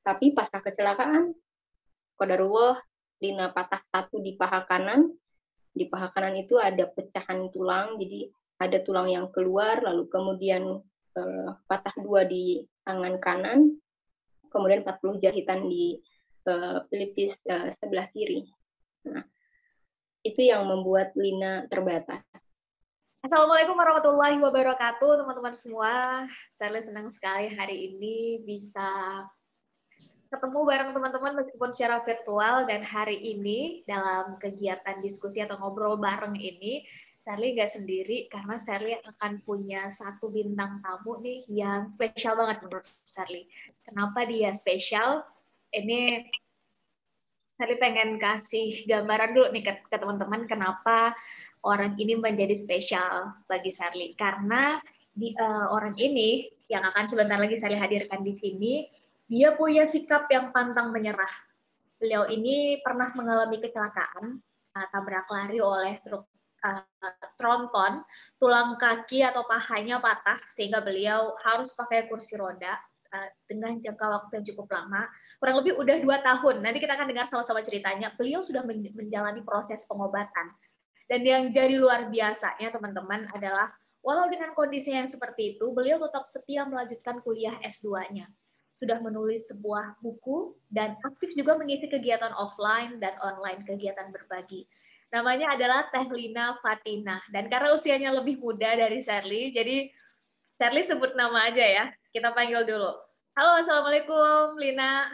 Tapi pasca kecelakaan, qadarullah, Lina patah satu di paha kanan. Di paha kanan itu ada pecahan tulang, jadi ada tulang yang keluar, lalu kemudian patah 2 di tangan kanan, kemudian 40 jahitan di pelipis sebelah kiri. Nah, itu yang membuat Lina terbatas. Assalamualaikum warahmatullahi wabarakatuh, teman-teman semua. Saya senang sekali hari ini bisa ketemu bareng teman-teman meskipun secara virtual, dan hari ini dalam kegiatan diskusi atau ngobrol bareng ini Sherly nggak sendiri karena Sherly akan punya satu bintang tamu nih yang spesial banget menurut Sherly. Kenapa dia spesial? Ini Sherly pengen kasih gambaran dulu nih ke teman-teman kenapa orang ini menjadi spesial bagi Sherly. Karena orang ini yang akan sebentar lagi Sherly hadirkan di sini, dia punya sikap yang pantang menyerah. Beliau ini pernah mengalami kecelakaan, tabrak lari oleh truk tronton, tulang kaki atau pahanya patah, sehingga beliau harus pakai kursi roda dengan jangka waktu yang cukup lama, kurang lebih udah 2 tahun. Nanti kita akan dengar sama-sama ceritanya. Beliau sudah menjalani proses pengobatan. Dan yang jadi luar biasanya, teman-teman, adalah walau dengan kondisi yang seperti itu, beliau tetap setia melanjutkan kuliah S2-nya. Sudah menulis sebuah buku dan aktif juga mengisi kegiatan offline dan online, kegiatan berbagi. Namanya adalah Teh Lina Fatina. Dan karena usianya lebih muda dari Sherly, jadi Sherly sebut nama aja ya. Kita panggil dulu. Halo, Assalamualaikum, Lina.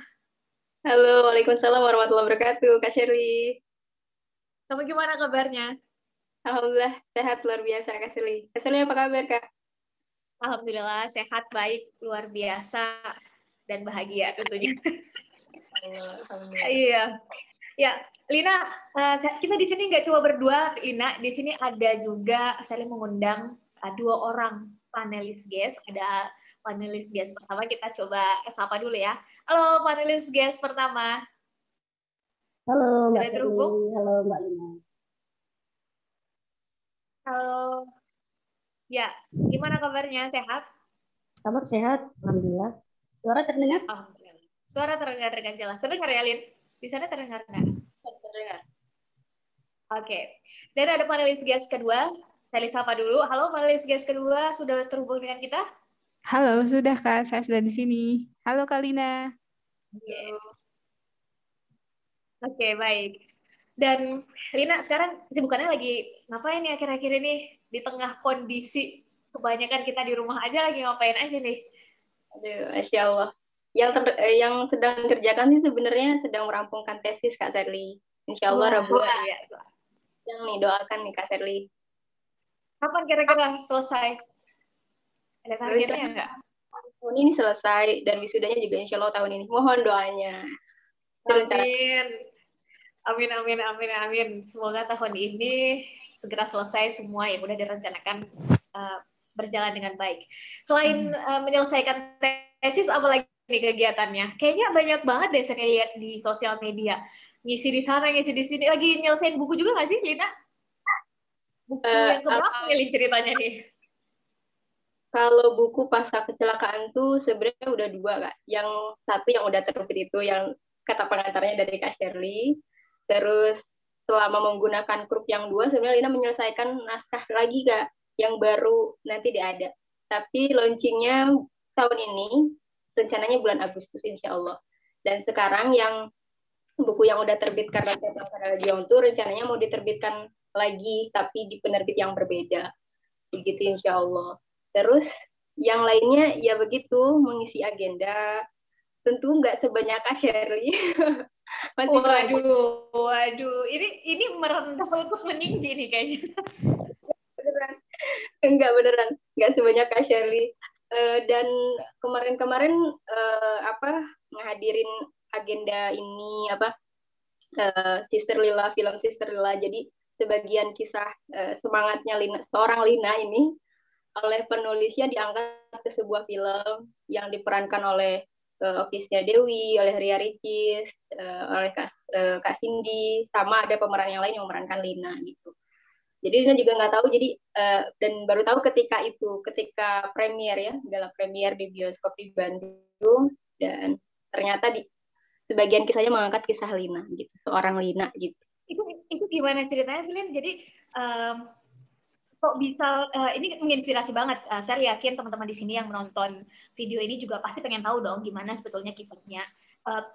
Halo, Waalaikumsalam warahmatullahi wabarakatuh, Kak Shirley. Kamu gimana kabarnya? Alhamdulillah, sehat luar biasa, Kak Shirley. Kak Shirley, apa kabar, Kak? Alhamdulillah, sehat, baik, luar biasa, dan bahagia tentunya. Alhamdulillah. Iya. Ya, Lina, kita di sini nggak cuma berdua, Lina. Di sini ada juga, saya mengundang 2 orang panelis guest. Ada panelis guest pertama, kita coba sapa dulu ya. Halo, panelis guest pertama. Halo Mbak Sudah Shirley, terhubung? halo Mbak Lina. Halo. Ya, gimana kabarnya? Sehat? Kabar sehat, alhamdulillah. Suara terdengar? Alhamdulillah. Suara terdengar dengan jelas. Terdengar ya, Lin? Di sana terdengar nggak? Terdengar. Oke. Dan ada panelis guest kedua. Saya sapa dulu. Halo, panelis guest kedua. Sudah terhubung dengan kita? Halo, sudah Kak, saya sudah di sini. Halo Kalina. Oke, baik. Dan Lina, sekarang kesibukannya lagi ngapain nih akhir-akhir ini? Di tengah kondisi kebanyakan kita di rumah aja, lagi ngapain aja nih? Aduh, Masya Allah. Yang sedang dikerjakan sih sebenarnya sedang merampungkan tesis, Kak Shirley. Insya Allah, Rabu. Luar biasa. Yang nih, doakan nih, Kak Shirley. Kapan kira-kira selesai? Ada targetnya nggak? Tahun ini selesai, dan wisudanya juga insya Allah tahun ini. Mohon doanya. Amin. Amin, amin, amin, amin. Semoga tahun ini segera selesai semua yang udah direncanakan berjalan dengan baik. Selain menyelesaikan tesis, apalagi nih kegiatannya? Kayaknya banyak banget deh saya lihat di sosial media. Ngisi di sana, ngisi di sini. Lagi nyelesain buku juga nggak sih, Lina? Buku yang keberapa nih ceritanya nih? Kalau buku pasca kecelakaan tuh sebenarnya udah 2, Kak. Yang satu yang udah terbit itu yang kata pengantarnya dari Kak Shirley. Terus selama menggunakan grup yang 2, sebenarnya Lina menyelesaikan naskah lagi, Kak, yang baru nanti ada. Tapi launchingnya tahun ini, rencananya bulan Agustus insya Allah. Dan sekarang yang buku yang udah terbit karena Juang itu rencananya mau diterbitkan lagi, tapi di penerbit yang berbeda. Begitu insya Allah. Terus yang lainnya ya begitu, mengisi agenda. Tentu nggak sebanyak Kak Shirley. Waduh, ini merendah untuk meninggi nih kayaknya. Beneran, nggak sebanyak Kak Shirley. Dan kemarin-kemarin ngehadirin agenda ini Sister Lila, film Sister Lila. Jadi sebagian kisah semangatnya seorang Lina ini oleh penulisnya diangkat ke sebuah film yang diperankan oleh Opisnya Dewi, oleh Ria Ricis, oleh Kak Cindy, sama ada pemeran yang lain yang memerankan Lina gitu. Jadi Lina juga nggak tahu, jadi dan baru tahu ketika premier ya, gala premier di bioskop di Bandung, dan ternyata di sebagian kisahnya mengangkat kisah Lina gitu, seorang Lina gitu. Itu gimana ceritanya, Lin? Jadi kok bisa ini menginspirasi banget. Saya yakin teman-teman di sini yang menonton video ini juga pasti pengen tahu dong gimana sebetulnya kisahnya.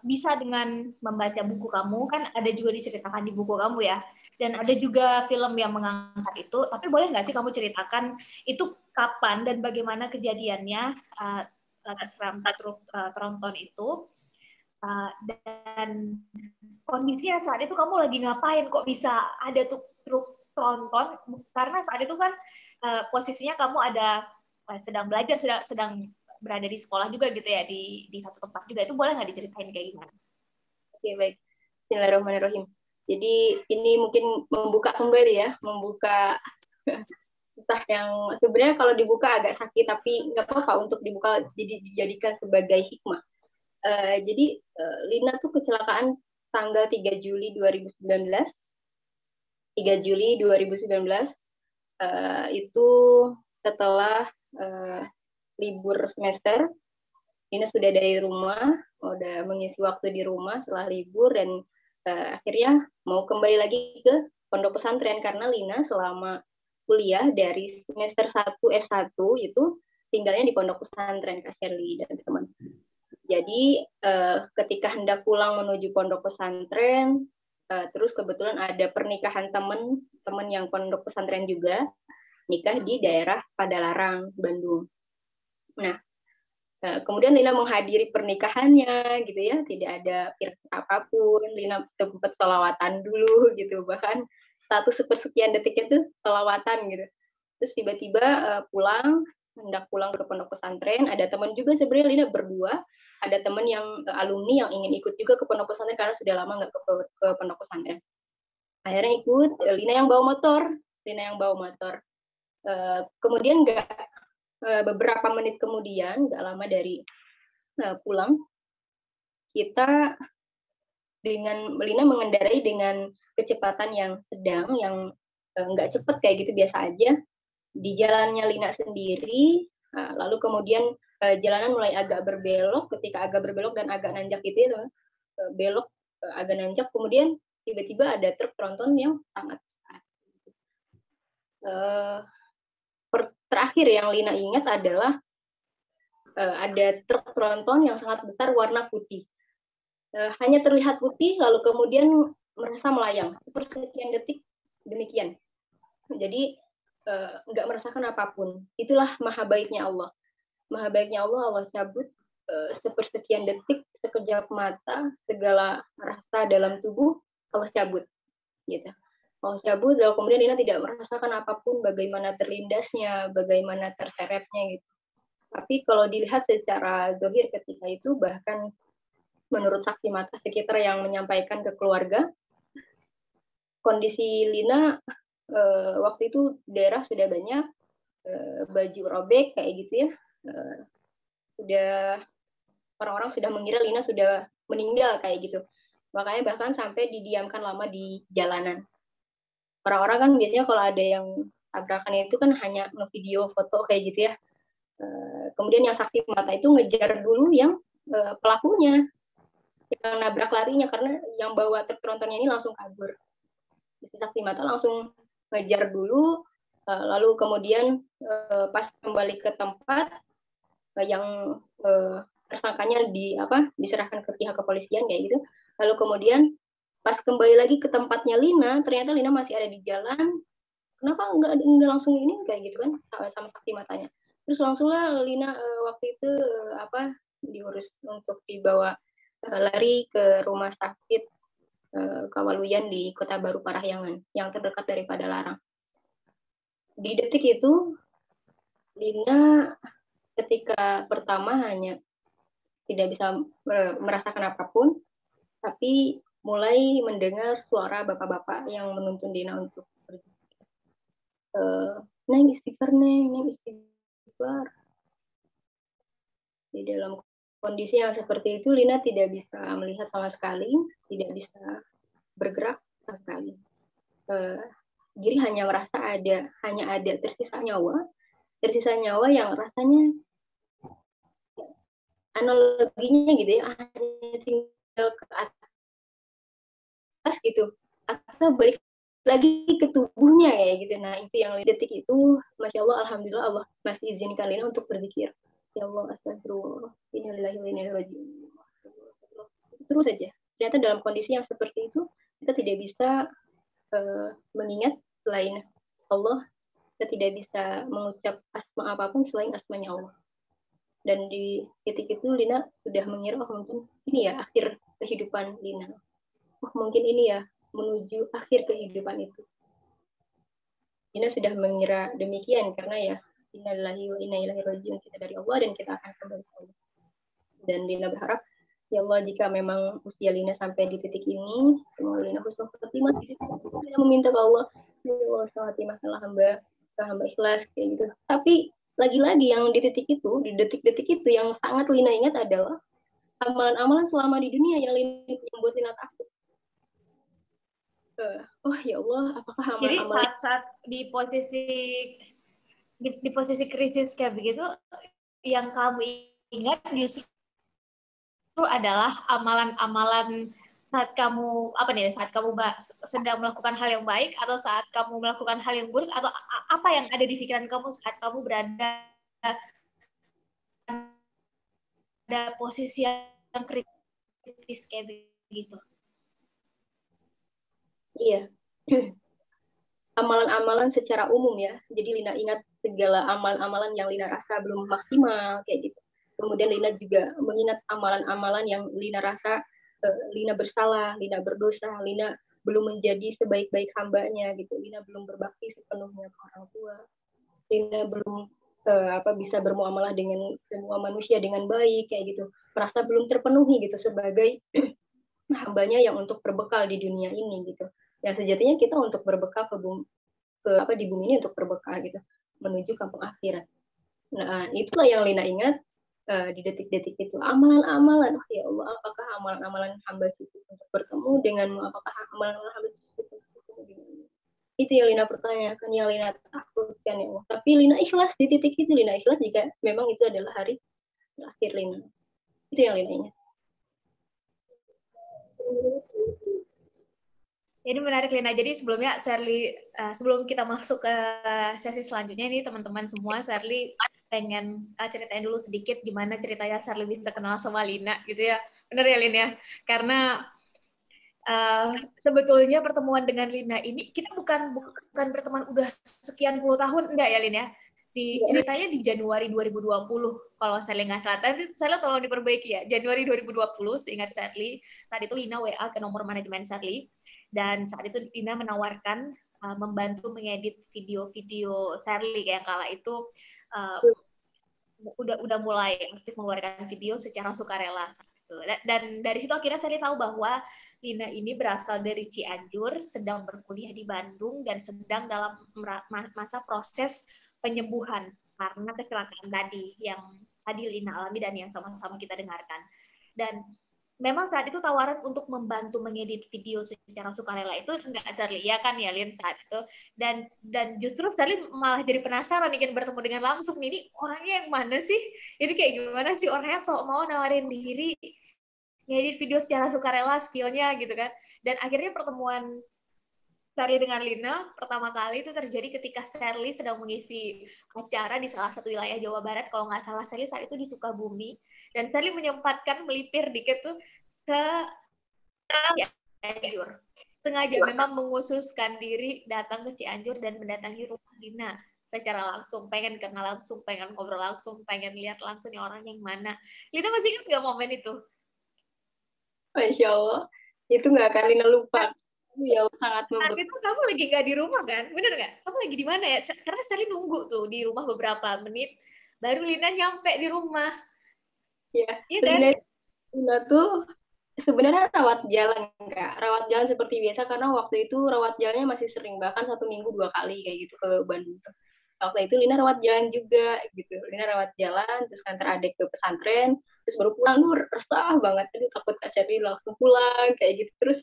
Bisa dengan membaca buku kamu, kan ada juga diceritakan di buku kamu ya, dan ada juga film yang mengangkat itu. Tapi boleh nggak sih kamu ceritakan itu kapan dan bagaimana kejadiannya, terserah penonton itu, dan kondisinya saat itu kamu lagi ngapain, kok bisa ada tuh truk tronton, karena saat itu kan posisinya kamu ada sedang belajar, sedang berada di sekolah juga gitu ya, di satu tempat juga. Itu boleh nggak diceritain kayak gimana? Oke, baik. Bismillahirrahmanirrahim. Jadi ini mungkin membuka kembali ya, membuka entah yang sebenarnya kalau dibuka agak sakit, tapi nggak apa-apa untuk dibuka, jadi dijadikan sebagai hikmah. Jadi Lina tuh kecelakaan tanggal 3 Juli 2019. 3 Juli 2019 itu setelah libur semester. Lina sudah dari rumah, udah mengisi waktu di rumah setelah libur, dan akhirnya mau kembali lagi ke pondok pesantren karena Lina selama kuliah dari semester 1 S1 itu tinggalnya di pondok pesantren Kak Shirley dan teman. Jadi ketika hendak pulang menuju pondok pesantren, terus kebetulan ada pernikahan teman yang pondok pesantren juga, nikah di daerah Padalarang, Bandung. Nah, kemudian Lina menghadiri pernikahannya gitu ya, tidak ada firman apapun. Lina sempat selawatan dulu gitu, bahkan status sepersekian detiknya tuh selawatan gitu. Terus tiba-tiba pulang, hendak pulang ke pondok pesantren, ada teman juga, sebenarnya Lina berdua, ada teman yang alumni yang ingin ikut juga ke pondok pesantren karena sudah lama nggak ke pondok pesantren. Akhirnya ikut, Lina yang bawa motor. Kemudian beberapa menit kemudian, nggak lama dari pulang, kita dengan Lina mengendarai dengan kecepatan yang sedang, yang nggak cepat kayak gitu, biasa aja. Di jalannya Lina sendiri, lalu kemudian jalanan mulai agak berbelok. Ketika agak berbelok dan agak nanjak itu ya, belok agak nanjak, kemudian tiba-tiba ada truk tronton yang sangat besar. Terakhir yang Lina ingat adalah ada truk tronton yang sangat besar warna putih. Hanya terlihat putih, lalu kemudian merasa melayang. Sepersekian detik demikian. Jadi nggak merasakan apapun. Itulah maha baiknya Allah. Maha baiknya Allah, Allah cabut sepersekian detik, sekejap mata, segala rasa dalam tubuh, Allah cabut. Gitu. Allah cabut, lalu kemudian Lina tidak merasakan apapun, bagaimana terlindasnya, bagaimana terseretnya gitu. Tapi kalau dilihat secara zahir ketika itu, bahkan menurut saksi mata sekitar yang menyampaikan ke keluarga, kondisi Lina waktu itu darah sudah banyak, baju robek kayak gitu ya, sudah orang-orang sudah mengira Lina sudah meninggal kayak gitu. Makanya bahkan sampai didiamkan lama di jalanan. Orang-orang kan biasanya kalau ada yang tabrakan itu kan hanya ngevideo foto kayak gitu ya. Kemudian yang saksi mata itu ngejar dulu yang pelakunya, yang nabrak larinya, karena yang bawa truk trontonnya ini langsung kabur. Saksi mata langsung ngejar dulu, lalu kemudian pas kembali ke tempat, yang tersangkanya diserahkan ke pihak kepolisian kayak gitu. Lalu kemudian pas kembali lagi ke tempatnya Lina, ternyata Lina masih ada di jalan. Kenapa nggak langsung ini kayak gitu kan, sama saksi matanya. Terus langsunglah Lina waktu itu diurus untuk dibawa lari ke rumah sakit Kawaluyan di Kota Baru Parahyangan yang terdekat dari Padalarang. Di detik itu Lina ketika pertama hanya tidak bisa merasakan apapun, tapi mulai mendengar suara bapak-bapak yang menuntun Lina untuk pergi. Neng istighfar, Neng istighfar. Di dalam kondisi yang seperti itu, Lina tidak bisa melihat sama sekali, tidak bisa bergerak sama sekali. Diri hanya merasa hanya ada tersisa nyawa yang rasanya analoginya gitu ya, hanya tinggal ke atas gitu, atau balik lagi ke tubuhnya ya gitu. Nah itu yang detik itu, masya Allah, alhamdulillah Allah masih izinkan Lina untuk berzikir. Ya Allah, astagfirullah, innalillahi wa inna ilaihi raji'un. Terus saja. Ternyata dalam kondisi yang seperti itu kita tidak bisa mengingat selain Allah, kita tidak bisa mengucap asma apapun selain asmanya Allah. Dan di titik itu Lina sudah mengira, oh mungkin ini ya akhir kehidupan Lina. Oh mungkin ini ya menuju akhir kehidupan itu. Lina sudah mengira demikian karena ya innalillahi wa inna ilaihi raji'un, kita dari Allah dan kita akan kembali ke Allah. Dan Lina berharap, ya Allah, jika memang usia Lina sampai di titik ini, semoga Lina husnul khotimah. Lina meminta ke Allah, ya Allah, husnul khotimahkanlah hamba ikhlas kayak gitu. Tapi lagi-lagi yang di titik itu, di detik-detik itu yang sangat Lina ingat adalah amalan-amalan selama di dunia yang buat Lina takut. Oh ya Allah, apakah amalan-amalan? Jadi saat-saat di posisi krisis kayak begitu, yang kamu ingat justru adalah amalan-amalan saat kamu sedang melakukan hal yang baik, atau saat kamu melakukan hal yang buruk, atau apa yang ada di pikiran kamu saat kamu berada pada posisi yang kritis kayak begitu? Iya. Amalan-amalan secara umum ya. Jadi Lina ingat segala amalan-amalan yang Lina rasa belum maksimal kayak gitu. Kemudian Lina juga mengingat amalan-amalan yang Lina rasa Lina bersalah, Lina berdosa, Lina belum menjadi sebaik-baik hambanya gitu. Lina belum berbakti sepenuhnya ke orang tua. Lina belum bisa bermuamalah dengan semua manusia dengan baik kayak gitu. Merasa belum terpenuhi gitu sebagai hambanya yang untuk berbekal di dunia ini gitu. Yang sejatinya kita untuk berbekal di bumi ini untuk berbekal gitu, menuju kampung akhirat. Nah, itulah yang Lina ingat di detik-detik itu. Amalan-amalan, oh ya Allah, apakah amalan-amalan hamba cukup untuk bertemu denganmu? Apakah amalan-amalan hamba cukup untuk bertemu denganmu? Itu yang Lina pertanyakan, yang Lina takutkan ya Allah. Tapi Lina ikhlas di titik itu, Lina ikhlas jika memang itu adalah hari akhir Lina. Itu yang Lina ingat. Ini menarik, Lina. Jadi sebelumnya sebelum kita masuk ke sesi selanjutnya nih teman-teman semua, Sherly pengen ceritain dulu sedikit gimana ceritanya Sherly bisa kenal sama Lina gitu ya. Bener ya, Lina? Karena sebetulnya pertemuan dengan Lina ini kita bukan berteman udah sekian puluh tahun, enggak ya, Lina? Ceritanya di Januari 2020 kalau Sherly nggak salah. Nanti Sherly tolong diperbaiki ya. Januari 2020 seingat Sherly. Tadi itu Lina WA ke nomor manajemen Sherly. Dan saat itu Lina menawarkan membantu mengedit video-video Sherly yang kala itu udah mulai aktif mengeluarkan video secara sukarela. Dan dari situ akhirnya Sherly tahu bahwa Lina ini berasal dari Cianjur, sedang berkuliah di Bandung, dan sedang dalam masa proses penyembuhan karena kecelakaan tadi yang tadi Lina alami dan yang sama-sama kita dengarkan. Dan memang saat itu tawaran untuk membantu mengedit video secara sukarela itu nggak terlihat kan ya, Lin, saat itu. Dan justru Sherly malah jadi penasaran ingin bertemu dengan langsung. Ini orangnya yang mana sih? Jadi kayak gimana sih orangnya kok mau nawarin diri ngedit video secara sukarela, skillnya gitu kan. Dan akhirnya pertemuan Sherly dengan Lina pertama kali itu terjadi ketika Sherly sedang mengisi acara di salah satu wilayah Jawa Barat, kalau nggak salah Sherly saat itu di Sukabumi, dan Sherly menyempatkan melipir dikit tuh ke Cianjur. Sengaja memang mengususkan diri datang ke Cianjur dan mendatangi rumah Lina secara langsung, pengen kenal langsung, pengen ngobrol langsung, pengen lihat langsung orang yang mana. Lina masih ingat nggak momen itu? Masya Allah, itu nggak akan Lina lupa. Ya, sangat saat itu kamu lagi nggak di rumah kan? Bener nggak? Kamu lagi di mana ya? Karena Sherly nunggu tuh di rumah beberapa menit, baru Lina nyampe di rumah. Ya, iya kan? Lina tuh sebenarnya rawat jalan, Kak. Rawat jalan seperti biasa, karena waktu itu rawat jalannya masih sering, bahkan 1 minggu 2 kali kayak gitu ke Bandung. Waktu itu Lina rawat jalan juga gitu. Lina rawat jalan, terus kantor adik ke pesantren, terus baru pulang, resah banget. Aduh, takut Kak Sherly langsung pulang kayak gitu. Terus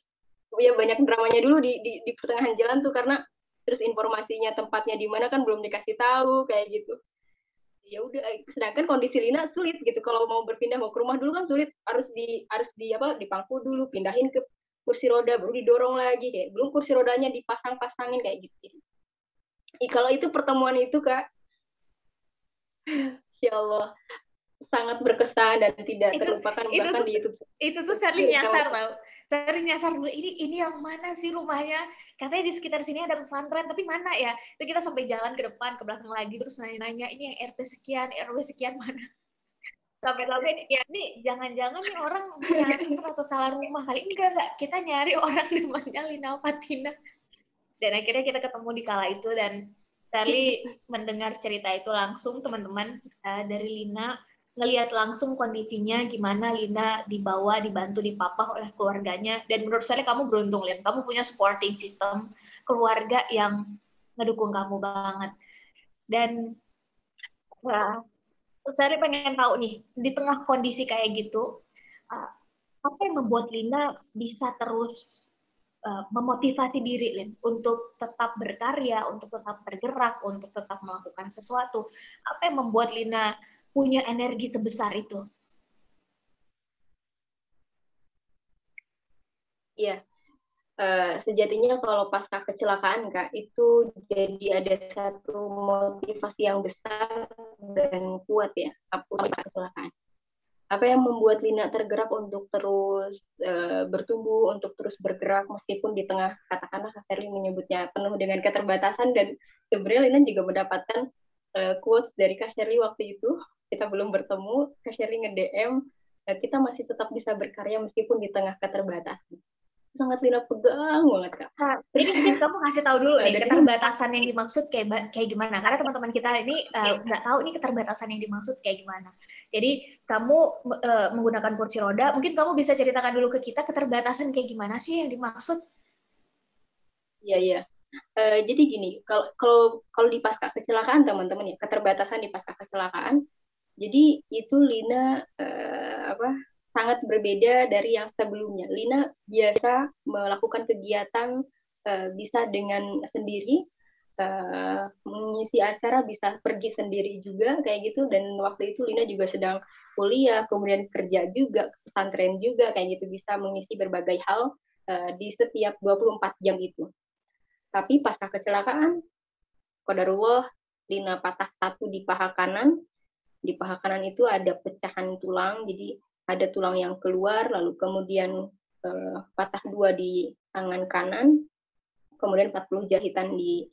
ya banyak dramanya dulu di pertengahan jalan tuh, karena terus informasinya tempatnya di mana kan belum dikasih tahu kayak gitu. ya udah, sedangkan kondisi Lina sulit gitu, kalau mau berpindah mau ke rumah dulu kan sulit, harus di apa, dipangku dulu, pindahin ke kursi roda, baru didorong lagi, kayak belum kursi rodanya dipasang-pasangin kayak gitu. Kalau itu pertemuan itu Kak, ya Allah, sangat berkesan dan tidak terlupakan, itu bahkan tuh di YouTube. itu tuh sering nyasar tau. Sering nyasar dulu, ini yang mana sih rumahnya? Katanya di sekitar sini ada pesantren, tapi mana ya? Itu kita sampai jalan ke depan, ke belakang lagi, terus nanya-nanya, ini yang RT sekian, RW sekian mana? Sampai-sampai, ya ini jangan-jangan nih orang nyasar atau salah rumah kali. Enggak, kita nyari orang namanya Lina Fatina. Dan akhirnya kita ketemu di kala itu, dan Charlie mendengar cerita itu langsung, teman-teman, dari Lina, ngelihat langsung kondisinya gimana Lina dibawa, dibantu, dipapah oleh keluarganya. Dan menurut saya kamu beruntung, Lin. Kamu punya supporting system, keluarga yang ngedukung kamu banget. Dan saya pengen tahu nih, di tengah kondisi kayak gitu, apa yang membuat Lina bisa terus memotivasi diri, Lin, untuk tetap berkarya, untuk tetap bergerak, untuk tetap melakukan sesuatu? Apa yang membuat Lina punya energi sebesar itu? Iya, sejatinya kalau pasca kecelakaan Kak, itu jadi ada satu motivasi yang besar dan kuat ya, pasca kecelakaan. Apa yang membuat Lina tergerak untuk terus bertumbuh, untuk terus bergerak meskipun di tengah, katakanlah Kak Sherly menyebutnya penuh dengan keterbatasan, dan sebenarnya Lina juga mendapatkan quotes dari Kak Sherly waktu itu, kita belum bertemu, Kak Sherly nge-DM, kita masih tetap bisa berkarya meskipun di tengah keterbatasan. Sangat Lina pegang banget Kak. Ini mungkin kamu kasih tahu dulu nih keterbatasan yang dimaksud kayak gimana, karena teman-teman kita ini nggak tahu nih keterbatasan yang dimaksud kayak gimana. Jadi kamu menggunakan kursi roda, mungkin kamu bisa ceritakan dulu ke kita keterbatasan kayak gimana sih yang dimaksud? Iya. Jadi gini, kalau di pasca kecelakaan teman-teman ya, keterbatasan di pasca kecelakaan, jadi itu Lina sangat berbeda dari yang sebelumnya. Lina biasa melakukan kegiatan bisa dengan sendiri, mengisi acara bisa pergi sendiri juga kayak gitu, dan waktu itu Lina juga sedang kuliah, kemudian kerja juga, pesantren juga kayak gitu, bisa mengisi berbagai hal di setiap 24 jam itu. Tapi pasca kecelakaan, qadarullah, Lina patah satu di paha kanan. Di paha kanan itu ada pecahan tulang, jadi ada tulang yang keluar, lalu kemudian patah dua di tangan kanan, kemudian 40 jahitan di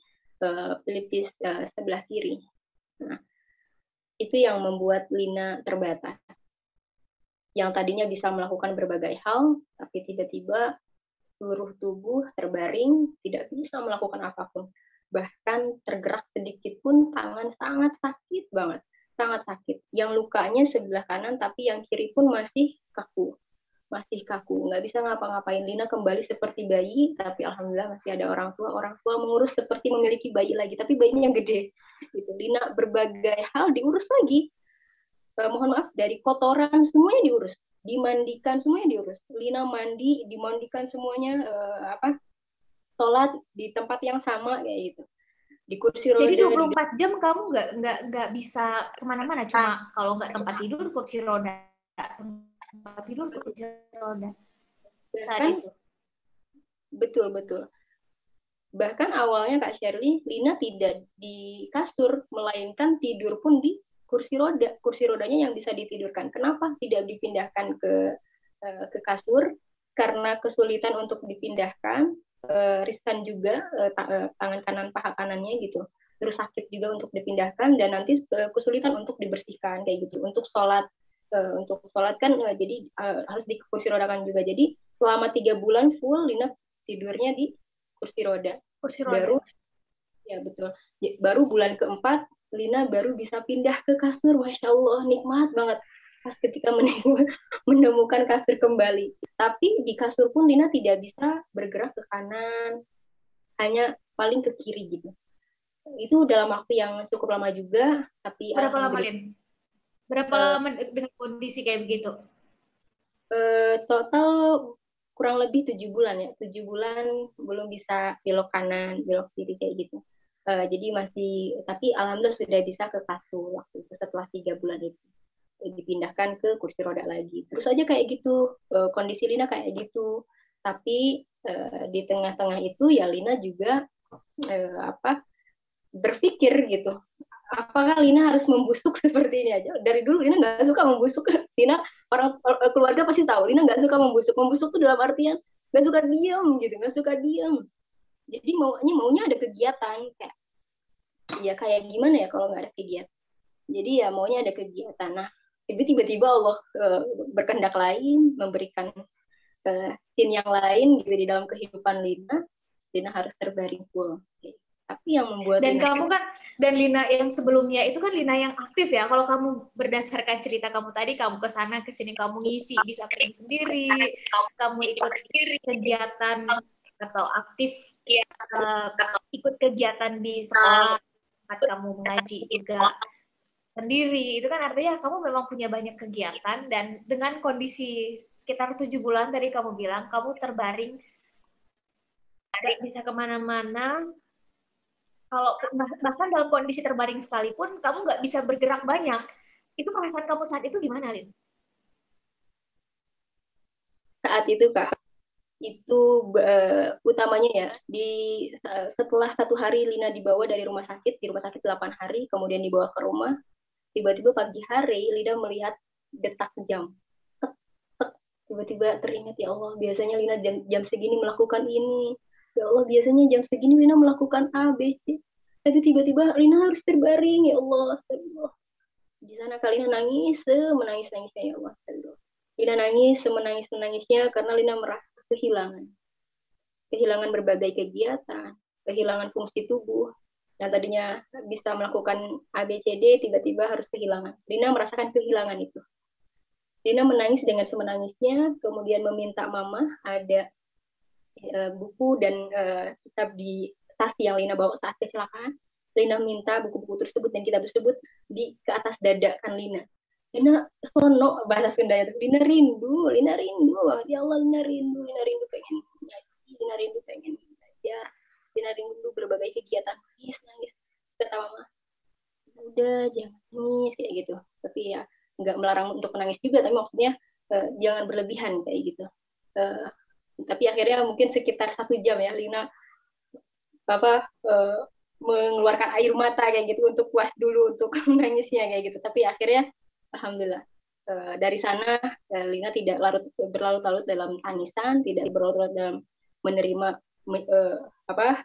pelipis sebelah kiri. Nah, itu yang membuat Lina terbatas. Yang tadinya bisa melakukan berbagai hal, tapi tiba-tiba seluruh tubuh terbaring, tidak bisa melakukan apapun. Bahkan tergerak sedikit pun tangan sangat sakit banget. Sangat sakit. Yang lukanya sebelah kanan, tapi yang kiri pun masih kaku. Masih kaku. Nggak bisa ngapa-ngapain. Lina kembali seperti bayi, tapi alhamdulillah masih ada orang tua. Orang tua mengurus seperti memiliki bayi lagi, tapi bayinya yang gede. Gitu. Lina berbagai hal diurus lagi. Mohon maaf, dari kotoran semuanya diurus, dimandikan semuanya diurus. Lina mandi, dimandikan semuanya, sholat di tempat yang sama kayak gitu. Di kursi roda. Jadi 24 jam kamu nggak bisa kemana-mana, cuma kalau nggak tempat tidur kursi roda, tempat tidur kursi roda. Bahkan, betul. Bahkan awalnya Kak Sherly, Lina tidak di kasur, melainkan tidur pun di kursi roda. Kursi rodanya yang bisa ditidurkan. Kenapa tidak dipindahkan ke kasur? Karena kesulitan untuk dipindahkan, riskan juga tangan kanan paha kanannya gitu. Terus sakit juga untuk dipindahkan, dan nanti kesulitan untuk dibersihkan kayak gitu. Untuk sholat kan jadi harus di kursi roda kan juga. Jadi selama 3 bulan full Lina tidurnya di kursi roda. Baru, ya betul. Baru bulan keempat Lina baru bisa pindah ke kasur. Masya Allah, nikmat banget pas ketika menemukan kasur kembali. Tapi di kasur pun Lina tidak bisa bergerak ke kanan, hanya paling ke kiri gitu. Itu dalam waktu yang cukup lama juga. Tapi berapa lama, Lin? Berapa lama dengan kondisi kayak begitu? Total kurang lebih 7 bulan ya. 7 bulan belum bisa belok kanan, belok kiri kayak gitu. Jadi masih, tapi alhamdulillah sudah bisa ke kasur waktu itu setelah 3 bulan itu dipindahkan ke kursi roda lagi. Terus aja kayak gitu, kondisi Lina kayak gitu. Tapi di tengah-tengah itu ya Lina juga apa berpikir gitu, apakah Lina harus membusuk seperti ini aja? Dari dulu Lina nggak suka membusuk. Lina keluarga pasti tahu Lina nggak suka membusuk. Membusuk tuh dalam artian nggak suka diam gitu, nggak suka diam. Jadi maunya ada kegiatan kayak ya kayak gimana ya kalau nggak ada kegiatan. Jadi ya maunya ada kegiatan. Nah, tiba-tiba Allah berkehendak lain, memberikan scene yang lain gitu di dalam kehidupan Lina. Lina harus terbaring full. Tapi yang membuat Dan Lina kamu kan, dan Lina yang sebelumnya itu kan Lina yang aktif ya. Kalau kamu berdasarkan cerita kamu tadi, kamu ke sana ke sini, kamu ngisi, bisa pergi sendiri, kamu ikut kegiatan atau aktif ikut kegiatan di sekolah tempat kamu mengaji juga sendiri. Itu kan artinya kamu memang punya banyak kegiatan, dan dengan kondisi sekitar 7 bulan tadi kamu bilang kamu terbaring, nggak bisa kemana-mana. Kalau bahkan dalam kondisi terbaring sekalipun kamu nggak bisa bergerak banyak. Itu perasaan kamu saat itu gimana, Lin? saat itu Kak, itu utamanya ya setelah 1 hari Lina dibawa dari rumah sakit, di rumah sakit 8 hari, kemudian dibawa ke rumah. Tiba-tiba pagi hari Lina melihat detak jam. Tek, tek. Tiba-tiba teringat, ya Allah, biasanya Lina jam segini melakukan ini. Ya Allah, biasanya jam segini Lina melakukan A, B, C. Tapi tiba-tiba Lina harus terbaring, ya Allah, astagfirullah. Di sana Kak Lina nangis, menangis-nangisnya, ya Allah, astagfirullah. Lina nangis, menangis-menangisnya karena Lina merasa kehilangan. Kehilangan berbagai kegiatan, kehilangan fungsi tubuh. Yang tadinya bisa melakukan A, B, C, D, tiba-tiba harus kehilangan. Lina merasakan kehilangan itu. Lina menangis dengan semenangisnya, kemudian meminta mama ada buku dan kitab di tas yang Lina bawa saat kecelakaan. Lina minta buku-buku tersebut dan kitab tersebut di ke atas dada kan Lina. Lina sono bahasa Sundanya tuh. Lina rindu banget. Ya Allah, Lina rindu pengen ngaji, Lina rindu pengen belajar, Lina rindu berbagai kegiatan. Nangis. Kata mama, udah jangan nangis kayak gitu. Tapi ya nggak melarang untuk menangis juga, tapi maksudnya jangan berlebihan kayak gitu. Tapi akhirnya mungkin sekitar 1 jam ya Lina mengeluarkan air mata kayak gitu untuk puas dulu untuk menangisnya kayak gitu. Tapi akhirnya alhamdulillah dari sana Lina tidak berlarut-larut dalam tangisan, tidak berlarut-larut dalam menerima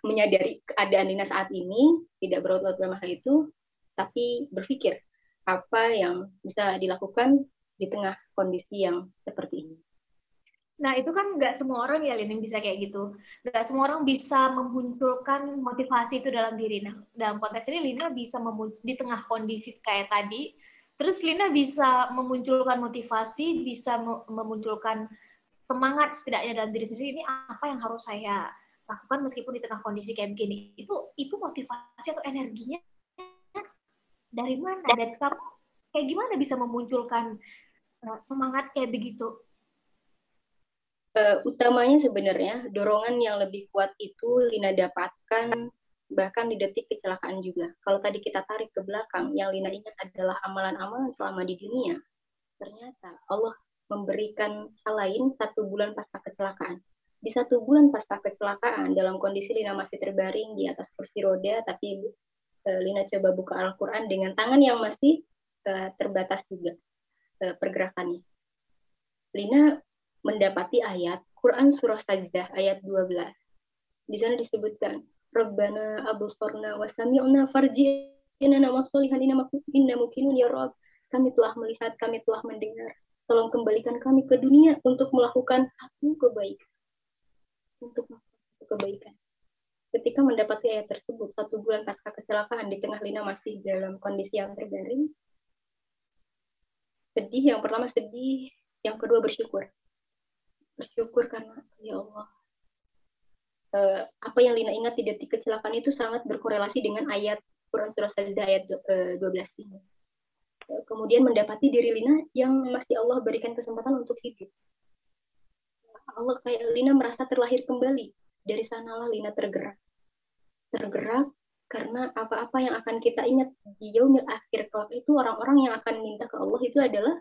menyadari keadaan Lina saat ini, tidak berlarut-larut dalam hal itu, tapi berpikir apa yang bisa dilakukan di tengah kondisi yang seperti ini. Nah, itu kan nggak semua orang ya, Lin, yang bisa kayak gitu. Nggak semua orang bisa memunculkan motivasi itu dalam diri. Nah, dalam konteks ini, Lina bisa di tengah kondisi kayak tadi, terus Lina bisa memunculkan motivasi, bisa memunculkan semangat setidaknya dalam diri sendiri. Ini apa yang harus saya lakukan meskipun di tengah kondisi kayak begini. Itu motivasi atau energinya dari mana? Dan kamu kayak gimana bisa memunculkan semangat kayak begitu? Utamanya sebenarnya dorongan yang lebih kuat itu Lina dapatkan bahkan di detik kecelakaan juga. Kalau tadi kita tarik ke belakang, yang Lina ingat adalah amalan-amalan selama di dunia. Ternyata Allah memberikan hal lain 1 bulan pasca kecelakaan. Di 1 bulan pasca kecelakaan, dalam kondisi Lina masih terbaring di atas kursi roda, tapi Lina coba buka Al-Quran dengan tangan yang masih terbatas juga pergerakannya. Lina mendapati ayat Quran surah Sajdah ayat 12. Di sana disebutkan, Rabbana abusarna wa sami'na farji'na nama solihan inna mukinun ya Rabb. Kami telah melihat, kami telah mendengar. Tolong kembalikan kami ke dunia untuk melakukan satu kebaikan. Ketika mendapati ayat tersebut 1 bulan pasca kecelakaan, di tengah Lina masih dalam kondisi yang terbaring, sedih. Yang pertama sedih, yang kedua bersyukur karena ya Allah, apa yang Lina ingat di detik kecelakaan itu sangat berkorelasi dengan ayat Quran surah Sajdah ayat 12 ini. Kemudian mendapati diri Lina yang masih Allah berikan kesempatan untuk hidup. Allah kayak Lina merasa terlahir kembali. Dari sanalah Lina tergerak karena apa-apa yang akan kita ingat di yaumil akhir kelak itu, orang-orang yang akan minta ke Allah itu adalah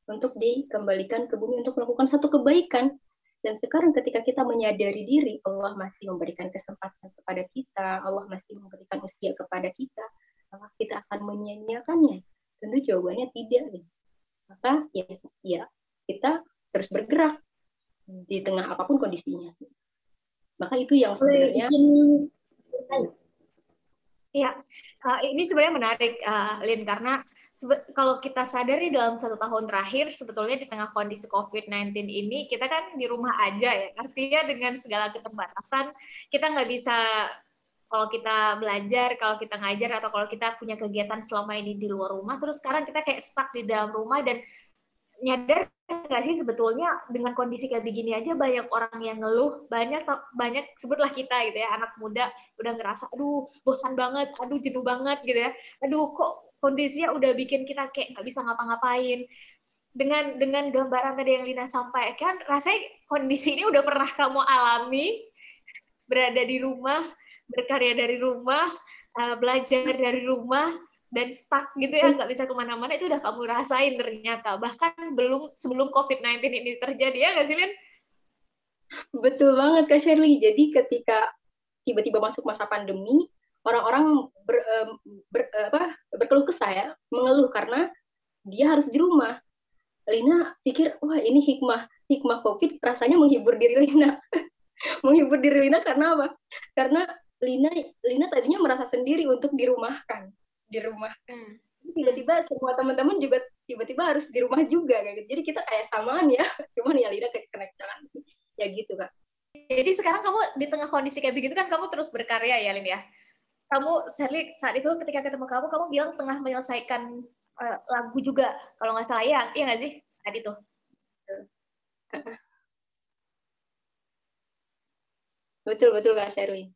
untuk dikembalikan ke bumi untuk melakukan satu kebaikan. Dan sekarang ketika kita menyadari diri, Allah masih memberikan kesempatan kepada kita, Allah masih memberikan usia kepada kita, maka kita akan menyia-nyiakannya? Tentu jawabannya tidak. Maka ya kita terus bergerak di tengah apapun kondisinya. Maka itu yang sebenarnya. Ya, ini sebenarnya menarik, Lin, karena kalau kita sadari dalam 1 tahun terakhir, sebetulnya di tengah kondisi COVID-19 ini, kita kan di rumah aja ya, artinya dengan segala keterbatasan, kita nggak bisa, kalau kita belajar, kalau kita ngajar, atau kalau kita punya kegiatan selama ini di luar rumah, terus sekarang kita kayak stuck di dalam rumah, dan nyadar nggak sih sebetulnya dengan kondisi kayak begini aja banyak orang yang ngeluh, banyak sebutlah kita gitu ya, anak muda udah ngerasa aduh bosan banget, aduh jenuh banget gitu ya, aduh kok kondisinya udah bikin kita kayak nggak bisa ngapa-ngapain. Dengan gambaran tadi yang Lina sampaikan, rasanya kondisi ini udah pernah kamu alami, berada di rumah, berkarya dari rumah, belajar dari rumah, dan stuck gitu ya, nggak bisa kemana-mana, itu udah kamu rasain ternyata, bahkan sebelum COVID-19 ini terjadi, ya nggak sih, Lin? Betul banget, Kak Shirley. Jadi ketika tiba-tiba masuk masa pandemi, orang-orang berkeluh kesah ya, mengeluh karena dia harus di rumah. Lina pikir, wah ini hikmah COVID rasanya menghibur diri Lina. Menghibur diri Lina karena apa? Karena Lina tadinya merasa sendiri untuk dirumahkan. Tiba-tiba semua teman-teman juga tiba-tiba harus di rumah juga kayak gitu. Jadi kita kayak samaan ya, cuman ya Lina kena jalan ya gitu, Kak. Jadi sekarang kamu di tengah kondisi kayak begitu kan, kamu terus berkarya ya, Lin ya. Kamu saat itu ketika ketemu kamu bilang tengah menyelesaikan lagu juga, kalau nggak salah ya, iya nggak sih saat itu? Betul Kak Sherwin.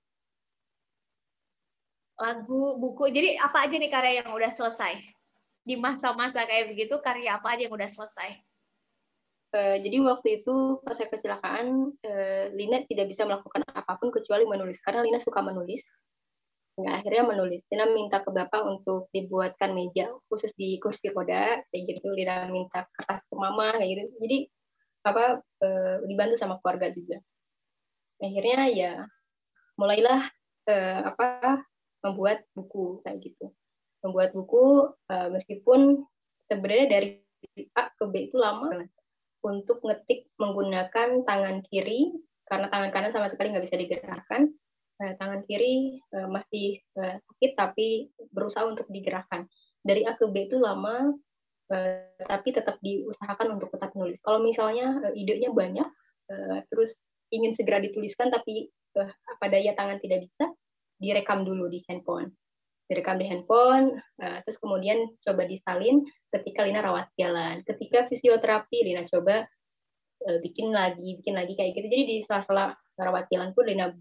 Lagu, buku, jadi apa aja nih karya yang udah selesai? Di masa-masa kayak begitu, karya apa aja yang udah selesai? Jadi waktu itu pas saya kecelakaan, Lina tidak bisa melakukan apapun kecuali menulis, karena Lina suka menulis. Nggak, akhirnya menulis. Lina minta ke Bapak untuk dibuatkan meja khusus di kursi roda, kayak gitu. Lina minta kertas ke Mama, kayak gitu. Jadi dibantu sama keluarga juga. Akhirnya ya mulailah membuat buku kayak gitu. Membuat buku meskipun sebenarnya dari A ke B itu lama banget. Untuk ngetik menggunakan tangan kiri karena tangan kanan sama sekali nggak bisa digerakkan. Tangan kiri masih sakit tapi berusaha untuk digerakkan. Dari A ke B itu lama, tapi tetap diusahakan untuk tetap menulis. Kalau misalnya idenya banyak, terus ingin segera dituliskan tapi apa daya tangan tidak bisa, direkam dulu di handphone. Terus kemudian coba disalin ketika Lina rawat jalan. Ketika fisioterapi, Lina coba bikin lagi kayak gitu. Jadi di sela-sela rawat jalan pun Lina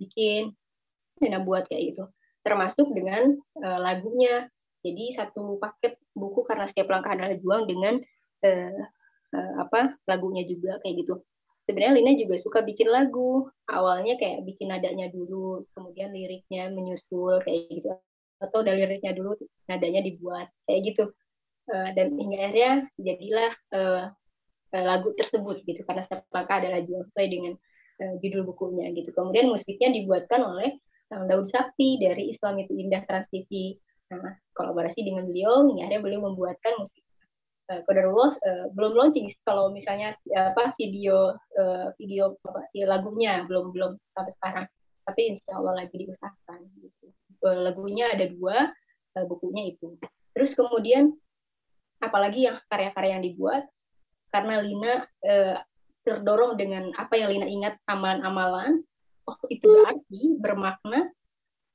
buat kayak gitu. Termasuk dengan lagunya. Jadi satu paket buku karena setiap langkah adalah juang dengan lagunya juga kayak gitu. Sebenarnya Lina juga suka bikin lagu. Awalnya kayak bikin nadanya dulu, kemudian liriknya menyusul kayak gitu. Atau dari liriknya dulu, nadanya dibuat kayak gitu. Dan hingga akhirnya jadilah lagu tersebut gitu, karena setiap langkah adalah juang, sesuai dengan judul bukunya gitu. Kemudian musiknya dibuatkan oleh Daud Sakti dari Islam Itu Indah Transisi. Nah, kolaborasi dengan beliau, hingga akhirnya beliau membuatkan musik. Qadarullah belum launching kalau misalnya video lagunya belum sampai sekarang, tapi insya Allah lagi diusahakan gitu. Lagunya ada 2, bukunya itu. Terus kemudian apalagi yang karya-karya yang dibuat, karena Lina terdorong dengan apa yang Lina ingat, amalan-amalan, itu berarti bermakna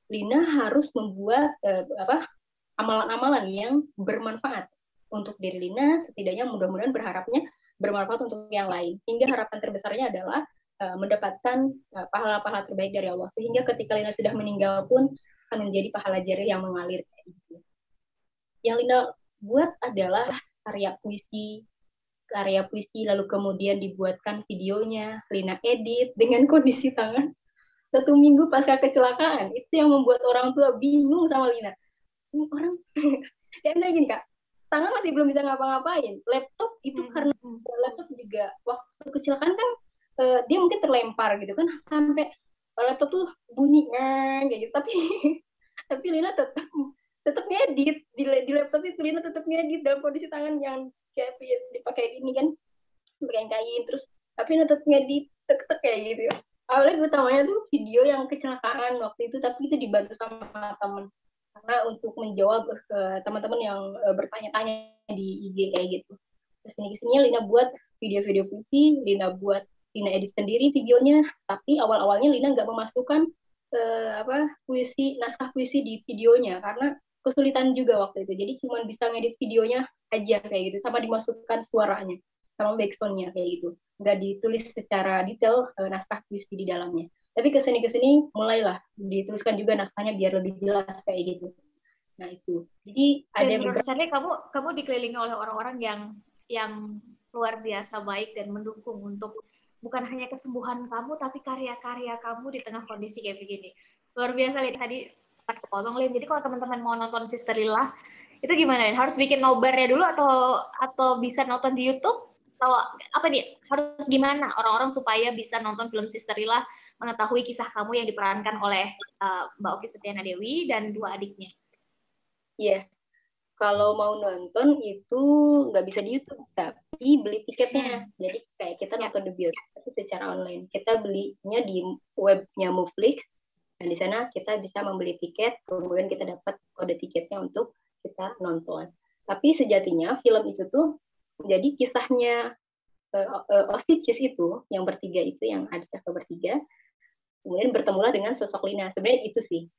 Lina harus membuat amalan-amalan yang bermanfaat untuk diri Lina, setidaknya mudah-mudahan berharapnya bermanfaat untuk yang lain. Hingga harapan terbesarnya adalah mendapatkan pahala-pahala terbaik dari Allah. Sehingga ketika Lina sudah meninggal pun akan menjadi pahala jari yang mengalir. Yang Lina buat adalah karya puisi, lalu kemudian dibuatkan videonya, Lina edit dengan kondisi tangan 1 minggu pasca kecelakaan. Itu yang membuat orang tua bingung sama Lina. Ini orang ya misalnya gini kak, tangan masih belum bisa ngapa-ngapain, laptop itu karena laptop juga waktu kecelakaan kan dia mungkin terlempar gitu kan sampai laptop tuh bunyi kayak gitu, tapi tapi Lina tetap tetap ngedit di laptop itu. Lina tetap ngedit dalam kondisi tangan yang kayak dipakai ini kan, pakai kain terus, tapi Lina tetap ngedit tek kayak gitu ya. Awalnya utamanya tuh video yang kecelakaan waktu itu, tapi itu dibantu sama teman karena untuk menjawab ke teman-teman yang bertanya-tanya di IG kayak gitu. Terus ini kesininya Lina buat video-video puisi, Lina edit sendiri videonya, tapi awal-awalnya Lina nggak memasukkan puisi, naskah puisi di videonya karena kesulitan juga waktu itu. Jadi cuma bisa ngedit videonya aja kayak gitu, sama dimasukkan suaranya sama backsoundnya kayak gitu. Nggak ditulis secara detail naskah puisi di dalamnya. Tapi kesini mulailah dituliskan juga naskahnya biar lebih jelas kayak gitu. Nah itu. Jadi ada Dan menurut beberapa. saya kamu dikelilingi oleh orang-orang yang luar biasa baik dan mendukung untuk bukan hanya kesembuhan kamu, tapi karya-karya kamu di tengah kondisi kayak begini. Luar biasa, Lin. Tadi sempat kepotong, Lin. Jadi kalau teman-teman mau nonton Sister Lila, itu gimana, Lin? Harus bikin nobarnya dulu atau bisa nonton di YouTube? Atau apa nih? Harus gimana orang-orang supaya bisa nonton film Sister Lila, mengetahui kisah kamu yang diperankan oleh Mbak Oki Setiana Dewi dan 2 adiknya? Iya, kalau mau nonton itu nggak bisa di YouTube, tapi beli tiketnya. Jadi kayak kita nonton di bioskop tapi secara online. Kita belinya di webnya Moveflix, dan di sana kita bisa membeli tiket, kemudian kita dapat kode tiketnya untuk kita nonton. Tapi sejatinya film itu tuh jadi kisahnya Osticis itu, yang bertiga itu, yang adik kakak bertiga, kemudian bertemulah dengan sosok Lina. Sebenarnya itu sih.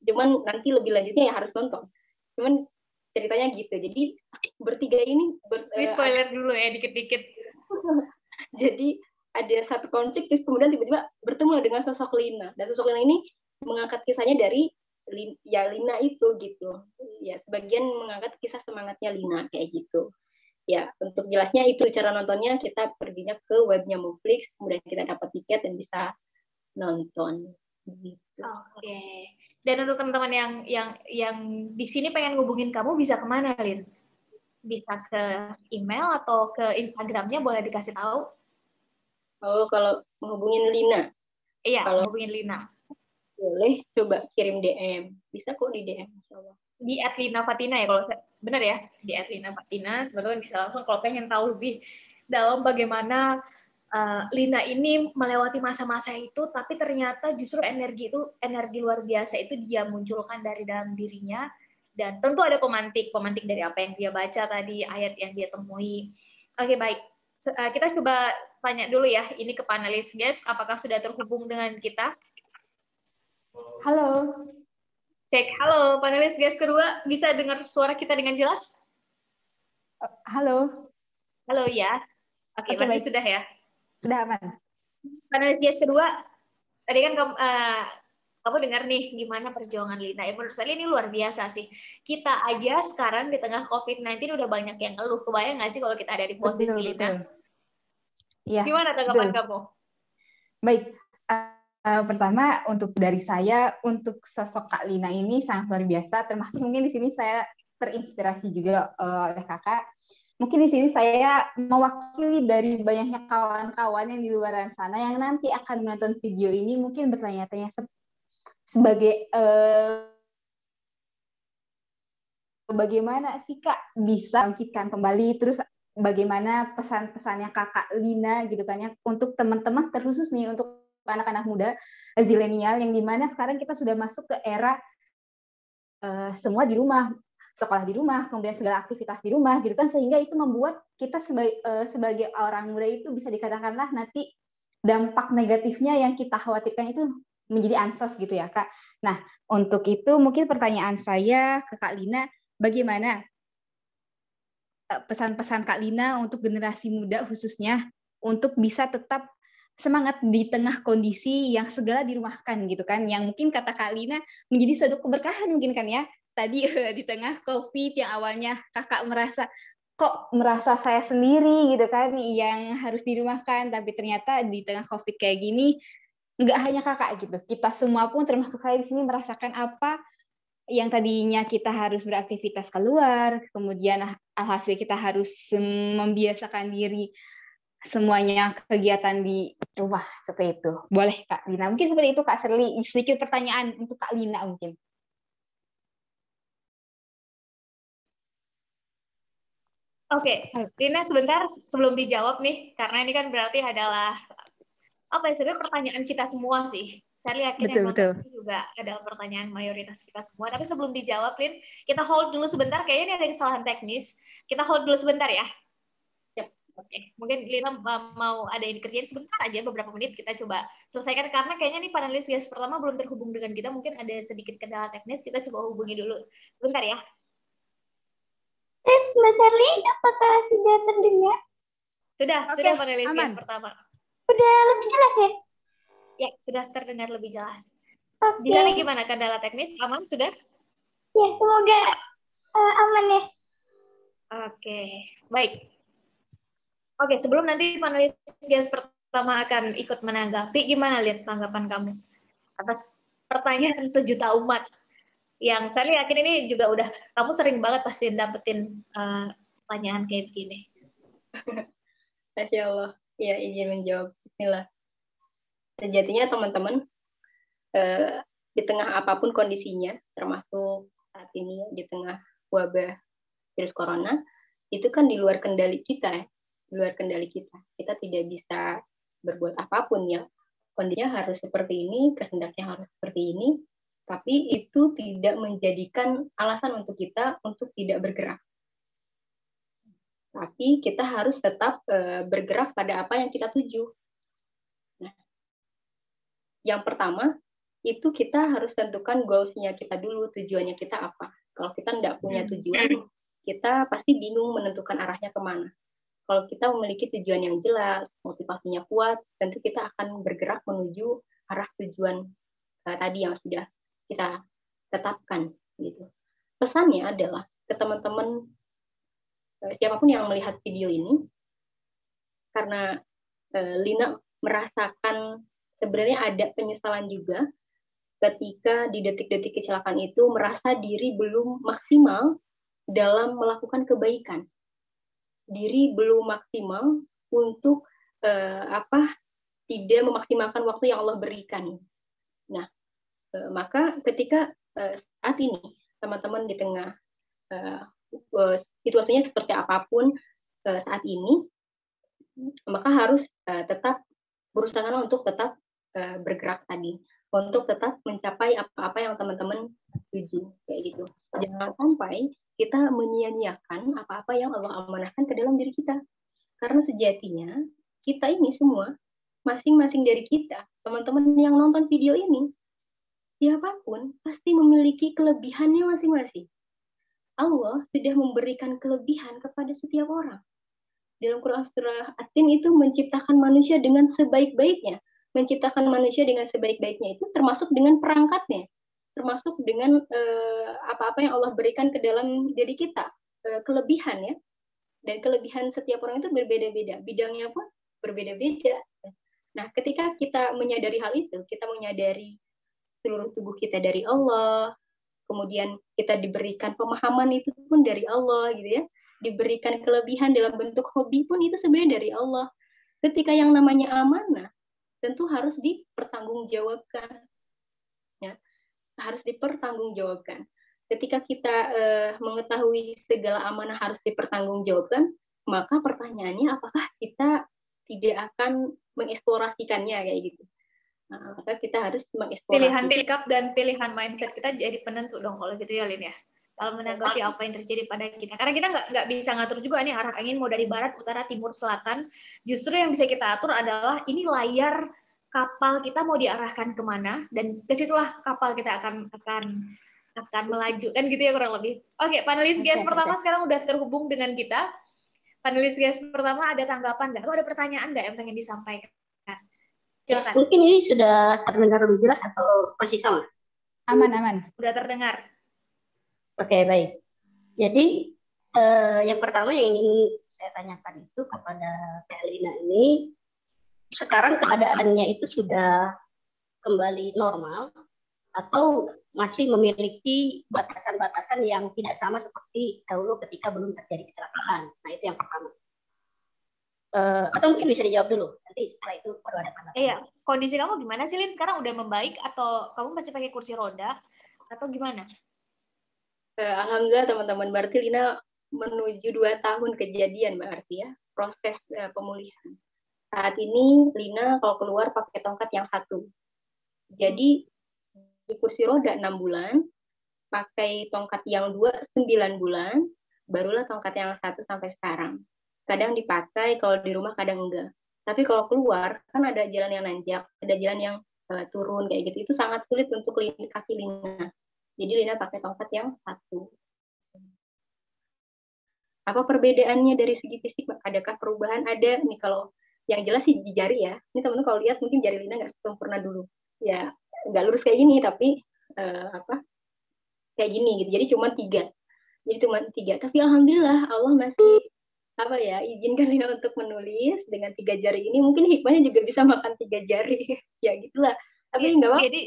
Cuman nanti lebih lanjutnya ya harus nonton. Cuman ceritanya gitu. Jadi bertiga ini Ini spoiler dulu ya dikit-dikit. jadi ada satu konflik, terus kemudian tiba-tiba bertemu dengan sosok Lina, dan sosok Lina ini mengangkat kisahnya dari Lina itu gitu ya, sebagian mengangkat kisah semangatnya Lina kayak gitu ya. Untuk jelasnya itu cara nontonnya, kita perginya ke webnya Moveflix, kemudian kita dapat tiket dan bisa nonton gitu. Oke. Dan untuk teman-teman yang di sini pengen ngubungin kamu, bisa kemana, Lin? Bisa ke email atau ke Instagramnya, boleh dikasih tahu? Oh, kalau menghubungin Lina? Iya, kalau menghubungin Lina. Boleh coba kirim DM. Bisa kok di DM, insya Allah. Di @lina_fatina ya, kalau benar ya, di @lina_fatina. Teman-teman bisa langsung kalau pengen tahu lebih dalam bagaimana Lina ini melewati masa-masa itu, tapi ternyata justru energi luar biasa itu dia munculkan dari dalam dirinya, dan tentu ada pemantik dari apa yang dia baca tadi, ayat yang dia temui. Oke, baik. Kita coba tanya dulu ya, ini ke panelis guys, apakah sudah terhubung dengan kita? Halo. Cek, halo panelis guys kedua, bisa dengar suara kita dengan jelas? Halo. Halo ya. Oke, berarti baik. sudah ya. Sudah aman. Panelis guys kedua, tadi kan kamu dengar nih gimana perjuangan Lina. Ya, menurut saya ini luar biasa sih. Kita aja sekarang di tengah COVID-19 udah banyak yang ngeluh. Kebayang nggak sih kalau kita ada di posisi Lina? Iya. Gimana tanggapan kamu? Baik. Pertama, untuk dari saya, untuk sosok Kak Lina ini sangat luar biasa. Termasuk mungkin di sini saya terinspirasi juga oleh kakak. Mungkin di sini saya mewakili dari banyaknya kawan-kawan yang di luar sana yang nanti akan menonton video ini, mungkin bertanya-tanya sebagai bagaimana sih Kak bisa bangkitkan kembali, terus bagaimana pesan-pesannya Kakak Lina gitu kan ya untuk teman-teman, terkhusus nih untuk anak-anak muda zilenial yang dimana sekarang kita sudah masuk ke era semua di rumah, sekolah di rumah, kemudian segala aktivitas di rumah gitu kan, sehingga itu membuat kita sebagai orang muda itu bisa dikatakanlah nanti dampak negatifnya yang kita khawatirkan itu menjadi ansos gitu ya Kak. Nah, untuk itu mungkin pertanyaan saya ke Kak Lina, bagaimana pesan-pesan Kak Lina untuk generasi muda khususnya untuk bisa tetap semangat di tengah kondisi yang segala dirumahkan gitu kan, yang mungkin kata Kak Lina menjadi suatu keberkahan mungkin kan ya, tadi di tengah COVID yang awalnya kakak merasa saya sendiri gitu kan yang harus dirumahkan, tapi ternyata di tengah COVID kayak gini nggak hanya kakak gitu, kita semua pun termasuk saya di sini merasakan apa yang tadinya kita harus beraktivitas keluar, kemudian alhasil kita harus membiasakan diri semuanya kegiatan di rumah seperti itu. Boleh Kak Lina, mungkin seperti itu Kak Serli, sedikit pertanyaan untuk Kak Lina mungkin. Oke, Lina sebentar sebelum dijawab nih, karena ini kan berarti adalah apa ya, sebenarnya pertanyaan kita semua sih. Saya yakin yang nonton ini juga adalah pertanyaan mayoritas kita semua. Tapi sebelum dijawab, Lin, kita hold dulu sebentar. Kayaknya ini ada kesalahan teknis. Kita hold dulu sebentar ya. Yep. Oke, mungkin Lina mau ada yang dikerjain sebentar aja, beberapa menit kita coba selesaikan. Karena kayaknya nih panelis guys pertama belum terhubung dengan kita. Mungkin ada sedikit kendala teknis, kita coba hubungi dulu. Sebentar ya. Tes, Mbak Serli, apakah sudah terdengar? Sudah panelis guys pertama. Sudah lebih jelas ya? Ya, sudah terdengar lebih jelas. Oke. Di sana gimana kendala teknis? Aman sudah? Ya, semoga aman ya. Oke, baik. Oke, sebelum nanti panelis guys pertama akan ikut menanggapi, gimana lihat tanggapan kamu atas pertanyaan sejuta umat? Yang saya yakin ini juga udah kamu sering banget pasti dapetin pertanyaan kayak gini. Masya Allah. Ya, izin menjawab. Bismillah. Sejatinya teman-teman, di tengah apapun kondisinya, termasuk saat ini di tengah wabah virus corona, itu kan di luar kendali kita ya. Di luar kendali kita. Kita tidak bisa berbuat apapun ya. Kondisinya harus seperti ini, kehendaknya harus seperti ini, tapi itu tidak menjadikan alasan untuk kita untuk tidak bergerak. Tapi kita harus tetap bergerak pada apa yang kita tuju. Nah, yang pertama, itu kita harus tentukan goals-nya kita dulu, tujuannya kita apa. Kalau kita tidak punya tujuan, kita pasti bingung menentukan arahnya kemana. Kalau kita memiliki tujuan yang jelas, motivasinya kuat, tentu kita akan bergerak menuju arah tujuan tadi yang sudah kita tetapkan. Gitu. Pesannya adalah ke teman-teman, siapapun yang melihat video ini, karena Lina merasakan sebenarnya ada penyesalan juga ketika di detik-detik kecelakaan itu merasa diri belum maksimal dalam melakukan kebaikan. Diri belum maksimal untuk tidak memaksimalkan waktu yang Allah berikan. Nah, maka ketika saat ini teman-teman di tengah situasinya seperti apapun saat ini, maka harus tetap berusaha untuk tetap bergerak tadi, untuk tetap mencapai apa-apa yang teman-teman tuju, kayak gitu. Jangan sampai kita menyia-nyiakan apa-apa yang Allah amanahkan ke dalam diri kita. Karena sejatinya kita ini semua, masing-masing dari kita, teman-teman yang nonton video ini, siapapun pasti memiliki kelebihannya masing-masing. Allah sudah memberikan kelebihan kepada setiap orang. Dalam Quran surah At-Tin itu menciptakan manusia dengan sebaik-baiknya. Menciptakan manusia dengan sebaik-baiknya itu termasuk dengan perangkatnya. Termasuk dengan apa-apa yang Allah berikan ke dalam diri kita. Kelebihan ya. Dan kelebihan setiap orang itu berbeda-beda. Bidangnya pun berbeda-beda. Nah, ketika kita menyadari hal itu, kita menyadari seluruh tubuh kita dari Allah, kemudian kita diberikan pemahaman itu pun dari Allah gitu ya, diberikan kelebihan dalam bentuk hobi pun itu sebenarnya dari Allah. Ketika yang namanya amanah tentu harus dipertanggungjawabkan, ya, harus dipertanggungjawabkan. Ketika kita mengetahui segala amanah harus dipertanggungjawabkan, maka pertanyaannya apakah kita tidak akan mengeksplorasikannya kayak gitu. Nah, maka kita harus mengeksplorasi. Pilihan sikap dan pilihan mindset kita jadi penentu dong kalau gitu ya, Lin ya. Kalau menanggapi apa yang terjadi pada kita. Karena kita nggak bisa ngatur juga nih arah angin mau dari barat, utara, timur, selatan. Justru yang bisa kita atur adalah ini layar kapal kita mau diarahkan kemana, dan kesitulah kapal kita akan melaju. Kan gitu ya kurang lebih. Oke, panelis guys pertama sekarang udah terhubung dengan kita. Panelis guys pertama ada tanggapan nggak? Atau ada pertanyaan nggak yang pengen disampaikan? Silakan. Mungkin ini sudah terdengar lebih jelas atau masih sama? Aman. Udah terdengar. Oke, baik. Jadi yang pertama yang ingin saya tanyakan itu kepada Kak Lina ini, sekarang keadaannya itu sudah kembali normal atau masih memiliki batasan-batasan yang tidak sama seperti dahulu ketika belum terjadi kecelakaan. Nah, itu yang pertama. Atau mungkin bisa dijawab dulu. Nanti setelah itu baru ada tanggapan. Iya, kondisi kamu gimana sih, Lin? Sekarang udah membaik atau kamu masih pakai kursi roda atau gimana? Alhamdulillah teman-teman, berarti Lina menuju 2 tahun kejadian berarti ya, proses pemulihan. Saat ini Lina kalau keluar pakai tongkat yang 1. Jadi di kursi roda 6 bulan, pakai tongkat yang 2 9 bulan, barulah tongkat yang 1 sampai sekarang. Kadang dipakai kalau di rumah, kadang enggak. Tapi kalau keluar, kan ada jalan yang nanjak, ada jalan yang turun kayak gitu. Itu sangat sulit untuk kaki Lina. Jadi Lina pakai tongkat yang 1. Apa perbedaannya dari segi fisik? Adakah perubahan? Ada nih, kalau yang jelas sih di jari ya. Ini teman-teman kalau lihat mungkin jari Lina nggak sempurna dulu. Ya, nggak lurus kayak gini, tapi kayak gini gitu. Jadi cuma 3. Jadi cuma 3. Tapi alhamdulillah Allah masih izinkan Lina untuk menulis dengan 3 jari ini. Mungkin hikmahnya juga bisa makan 3 jari. Ya gitulah. Tapi nggak apa-apa. Jadi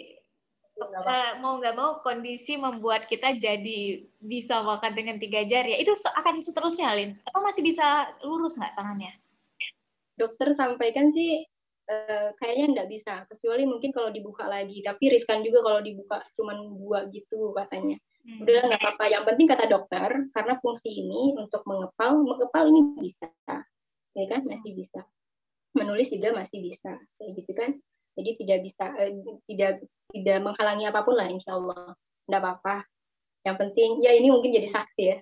mau nggak mau kondisi membuat kita jadi bisa makan dengan 3 jari. Ya, itu akan seterusnya, Lin? Atau masih bisa lurus nggak tangannya? Dokter sampaikan sih kayaknya nggak bisa, kecuali mungkin kalau dibuka lagi. Tapi riskan juga kalau dibuka cuman 2 gitu katanya. Udah nggak apa-apa. Yang penting kata dokter, karena fungsi ini untuk mengepal ini bisa, ya kan, masih bisa. Menulis juga masih bisa, kayak gitu kan. Jadi tidak bisa, tidak menghalangi apapun lah, insya Allah. Nggak apa-apa. Yang penting, ya ini mungkin jadi saksi ya.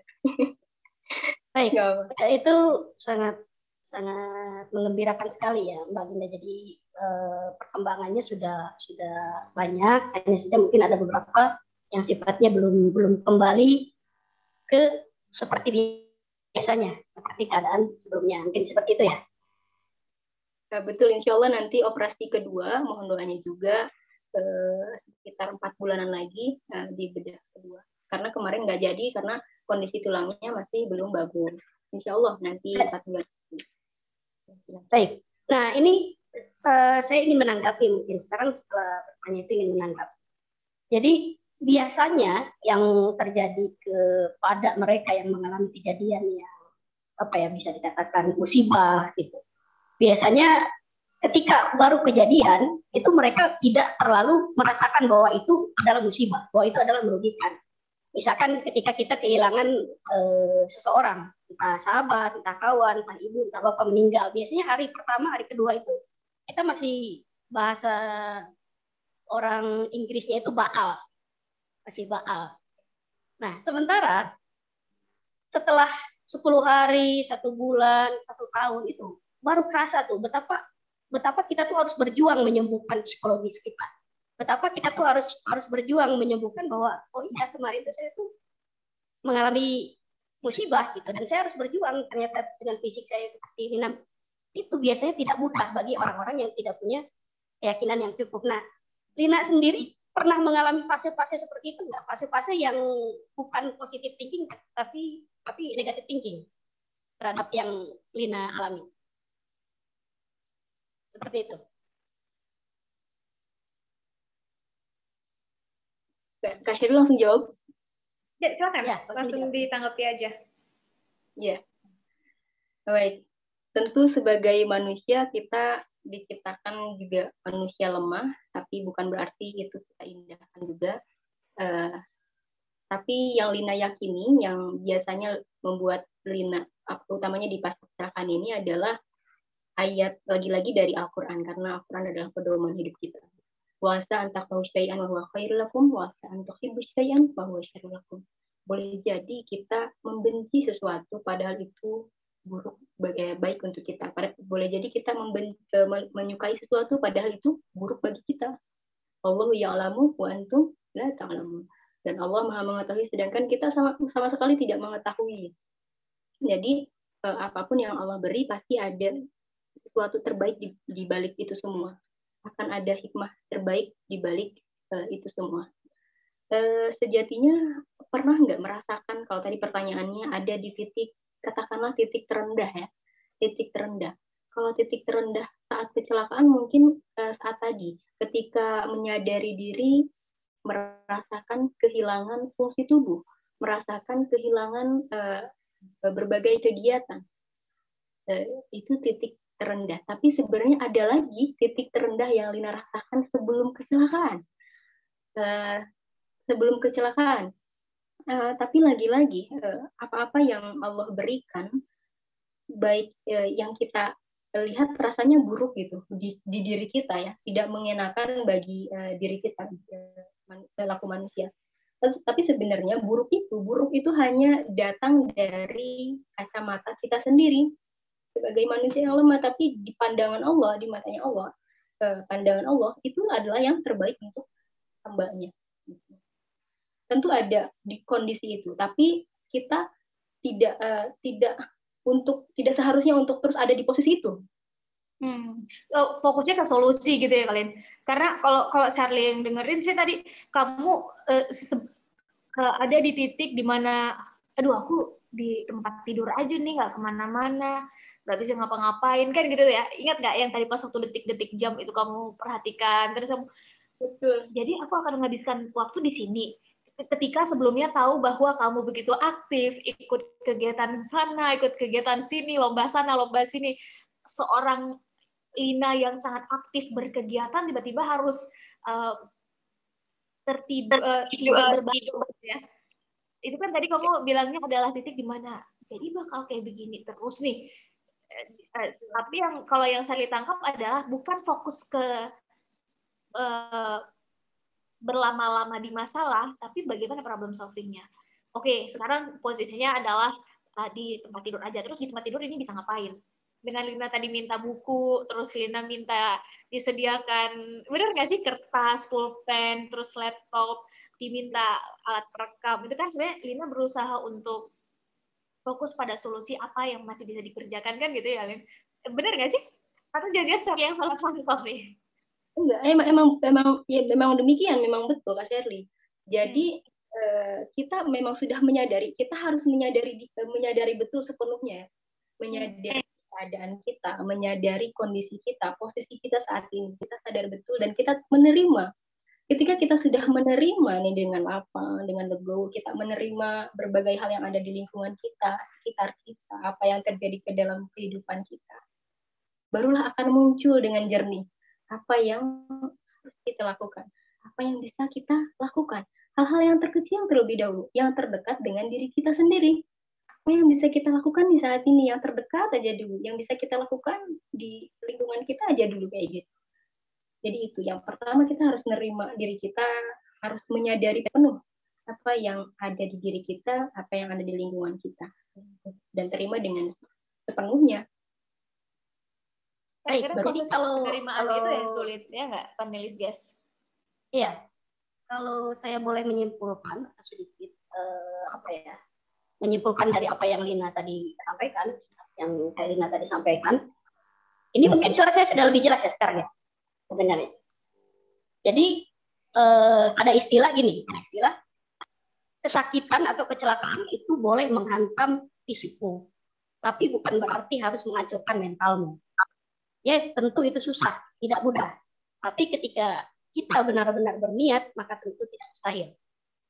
Baik, itu sangat mengembirakan sekali ya, Mbak Linda. Jadi perkembangannya sudah banyak. Hanya saja mungkin ada beberapa yang sifatnya belum kembali ke seperti biasanya, seperti keadaan sebelumnya. Mungkin seperti itu ya. Betul, insya Allah nanti operasi kedua, mohon doanya juga sekitar 4 bulanan lagi di bedah kedua. Karena kemarin nggak jadi karena kondisi tulangnya masih belum bagus. Insya Allah nanti 4 bulan. Baik. Nah ini saya ingin menanggapi mungkin sekarang setelah bertanya itu ingin menanggapi. Jadi biasanya yang terjadi kepada mereka yang mengalami kejadian yang bisa dikatakan musibah gitu. Biasanya ketika baru kejadian, itu mereka tidak terlalu merasakan bahwa itu adalah musibah, bahwa itu adalah merugikan. Misalkan ketika kita kehilangan seseorang, entah sahabat, entah kawan, entah ibu, entah bapak meninggal, biasanya hari pertama, hari kedua itu kita masih bahasa orang Inggrisnya itu baal, masih baal. Nah, sementara setelah 10 hari, 1 bulan, 1 tahun itu baru kerasa tuh betapa kita tuh harus berjuang menyembuhkan psikologis kita. Betapa kita tuh harus berjuang menyembuhkan bahwa oh iya kemarin tuh saya tuh mengalami musibah gitu dan saya harus berjuang ternyata dengan fisik saya seperti ini. Nah, itu biasanya tidak mudah bagi orang-orang yang tidak punya keyakinan yang cukup. Nah, Lina sendiri pernah mengalami fase-fase seperti itu nggak? Fase-fase yang bukan positive thinking tapi negative thinking terhadap yang Lina alami. Seperti itu. Kak Syahrul langsung jawab. Ya, silakan. Ya, langsung ditanggapi aja. Ya. Baik. Tentu sebagai manusia kita diciptakan juga manusia lemah, tapi bukan berarti itu kita indahkan juga. Tapi yang Lina yakini, yang biasanya membuat Lina, utamanya di pas kecelakaan ini adalah ayat lagi-lagi dari Al-Quran, karena Al-Quran adalah pedoman hidup kita. Wasa antakrahu syai'an wa huwa khairul lakum, wasa antuhibbu syai'an wa huwa syarrul lakum. Boleh jadi kita membenci sesuatu padahal itu buruk, baik untuk kita. Boleh jadi kita menyukai sesuatu padahal itu buruk bagi kita. Allahu ya'lamu wa antum la ta'lamun. Dan Allah Maha mengetahui sedangkan kita sama sekali tidak mengetahui. Jadi apapun yang Allah beri pasti ada sesuatu terbaik di balik itu semua. Akan ada hikmah terbaik di balik itu semua. Sejatinya pernah nggak merasakan, kalau tadi pertanyaannya ada di titik, katakanlah titik terendah ya, titik terendah. Kalau titik terendah saat kecelakaan mungkin saat tadi, ketika menyadari diri, merasakan kehilangan fungsi tubuh, merasakan kehilangan berbagai kegiatan. Itu titik terendah. Tapi sebenarnya ada lagi titik terendah yang Lina rasakan sebelum kecelakaan. Tapi lagi-lagi apa-apa yang Allah berikan, baik yang kita lihat rasanya buruk gitu di diri kita ya, tidak mengenakan bagi diri kita selaku manusia. Tapi sebenarnya buruk itu hanya datang dari kacamata kita sendiri sebagai manusia yang lemah, tapi di pandangan Allah, di matanya Allah, pandangan Allah itu adalah yang terbaik untuk hambanya. Tentu ada di kondisi itu, tapi kita tidak seharusnya untuk terus ada di posisi itu. Fokusnya ke solusi gitu ya kalian. Karena kalau Charlie yang dengerin sih tadi kamu ada di titik dimana, aduh aku di tempat tidur aja nih, nggak kemana-mana, nggak bisa ngapa-ngapain kan gitu ya. Ingat nggak yang tadi pas waktu detik-detik jam itu kamu perhatikan, terus kamu, betul. Jadi aku akan menghabiskan waktu di sini. Ketika sebelumnya tahu bahwa kamu begitu aktif, ikut kegiatan sana, ikut kegiatan sini, lomba sana, lomba sini, seorang Lina yang sangat aktif berkegiatan tiba-tiba harus tertidur ya. Itu kan tadi kamu bilangnya adalah titik di mana jadi bakal kayak begini terus nih. Tapi kalau yang saya tangkap adalah bukan fokus ke berlama-lama di masalah, tapi bagaimana problem solving-nya. Oke, sekarang posisinya adalah di tempat tidur aja. Terus di tempat tidur ini bisa ngapain? Dengan Lina tadi minta buku, terus Lina minta disediakan, benar nggak sih, kertas, pulpen, terus laptop, diminta alat perekam. Itu kan sebenarnya Lina berusaha untuk fokus pada solusi apa yang masih bisa dikerjakan kan gitu ya, Lin? Benar nggak sih? Atau jangan siapa yang salah tangkap nih? Enggak, memang demikian, memang betul Kak Shirley. Jadi kita memang sudah menyadari, kita harus menyadari betul sepenuhnya, menyadari keadaan kita, menyadari kondisi kita, posisi kita saat ini, kita sadar betul dan kita menerima. Ketika kita sudah menerima nih dengan legowo, kita menerima berbagai hal yang ada di lingkungan kita, sekitar kita, apa yang terjadi ke dalam kehidupan kita, barulah akan muncul dengan jernih apa yang harus kita lakukan, apa yang bisa kita lakukan, hal-hal yang terkecil terlebih dahulu, yang terdekat dengan diri kita sendiri. Apa yang bisa kita lakukan di saat ini, yang terdekat aja dulu, yang bisa kita lakukan di lingkungan kita aja dulu kayak gitu. Jadi itu yang pertama, kita harus menerima diri kita, harus menyadari penuh apa yang ada di diri kita, apa yang ada di lingkungan kita, dan terima dengan sepenuhnya. Jadi kalau penerimaan itu yang sulit ya nggak, panelis guys? Iya, kalau saya boleh menyimpulkan sedikit menyimpulkan dari apa yang Lina tadi sampaikan, ini mungkin suara saya sudah lebih jelas ya sekarang ya sebenarnya. Jadi ada istilah kesakitan atau kecelakaan itu boleh menghantam fisikmu, tapi bukan berarti harus menghancurkan mentalmu. Yes, tentu itu susah, tidak mudah. Tapi ketika kita benar-benar berniat, maka tentu tidak mustahil.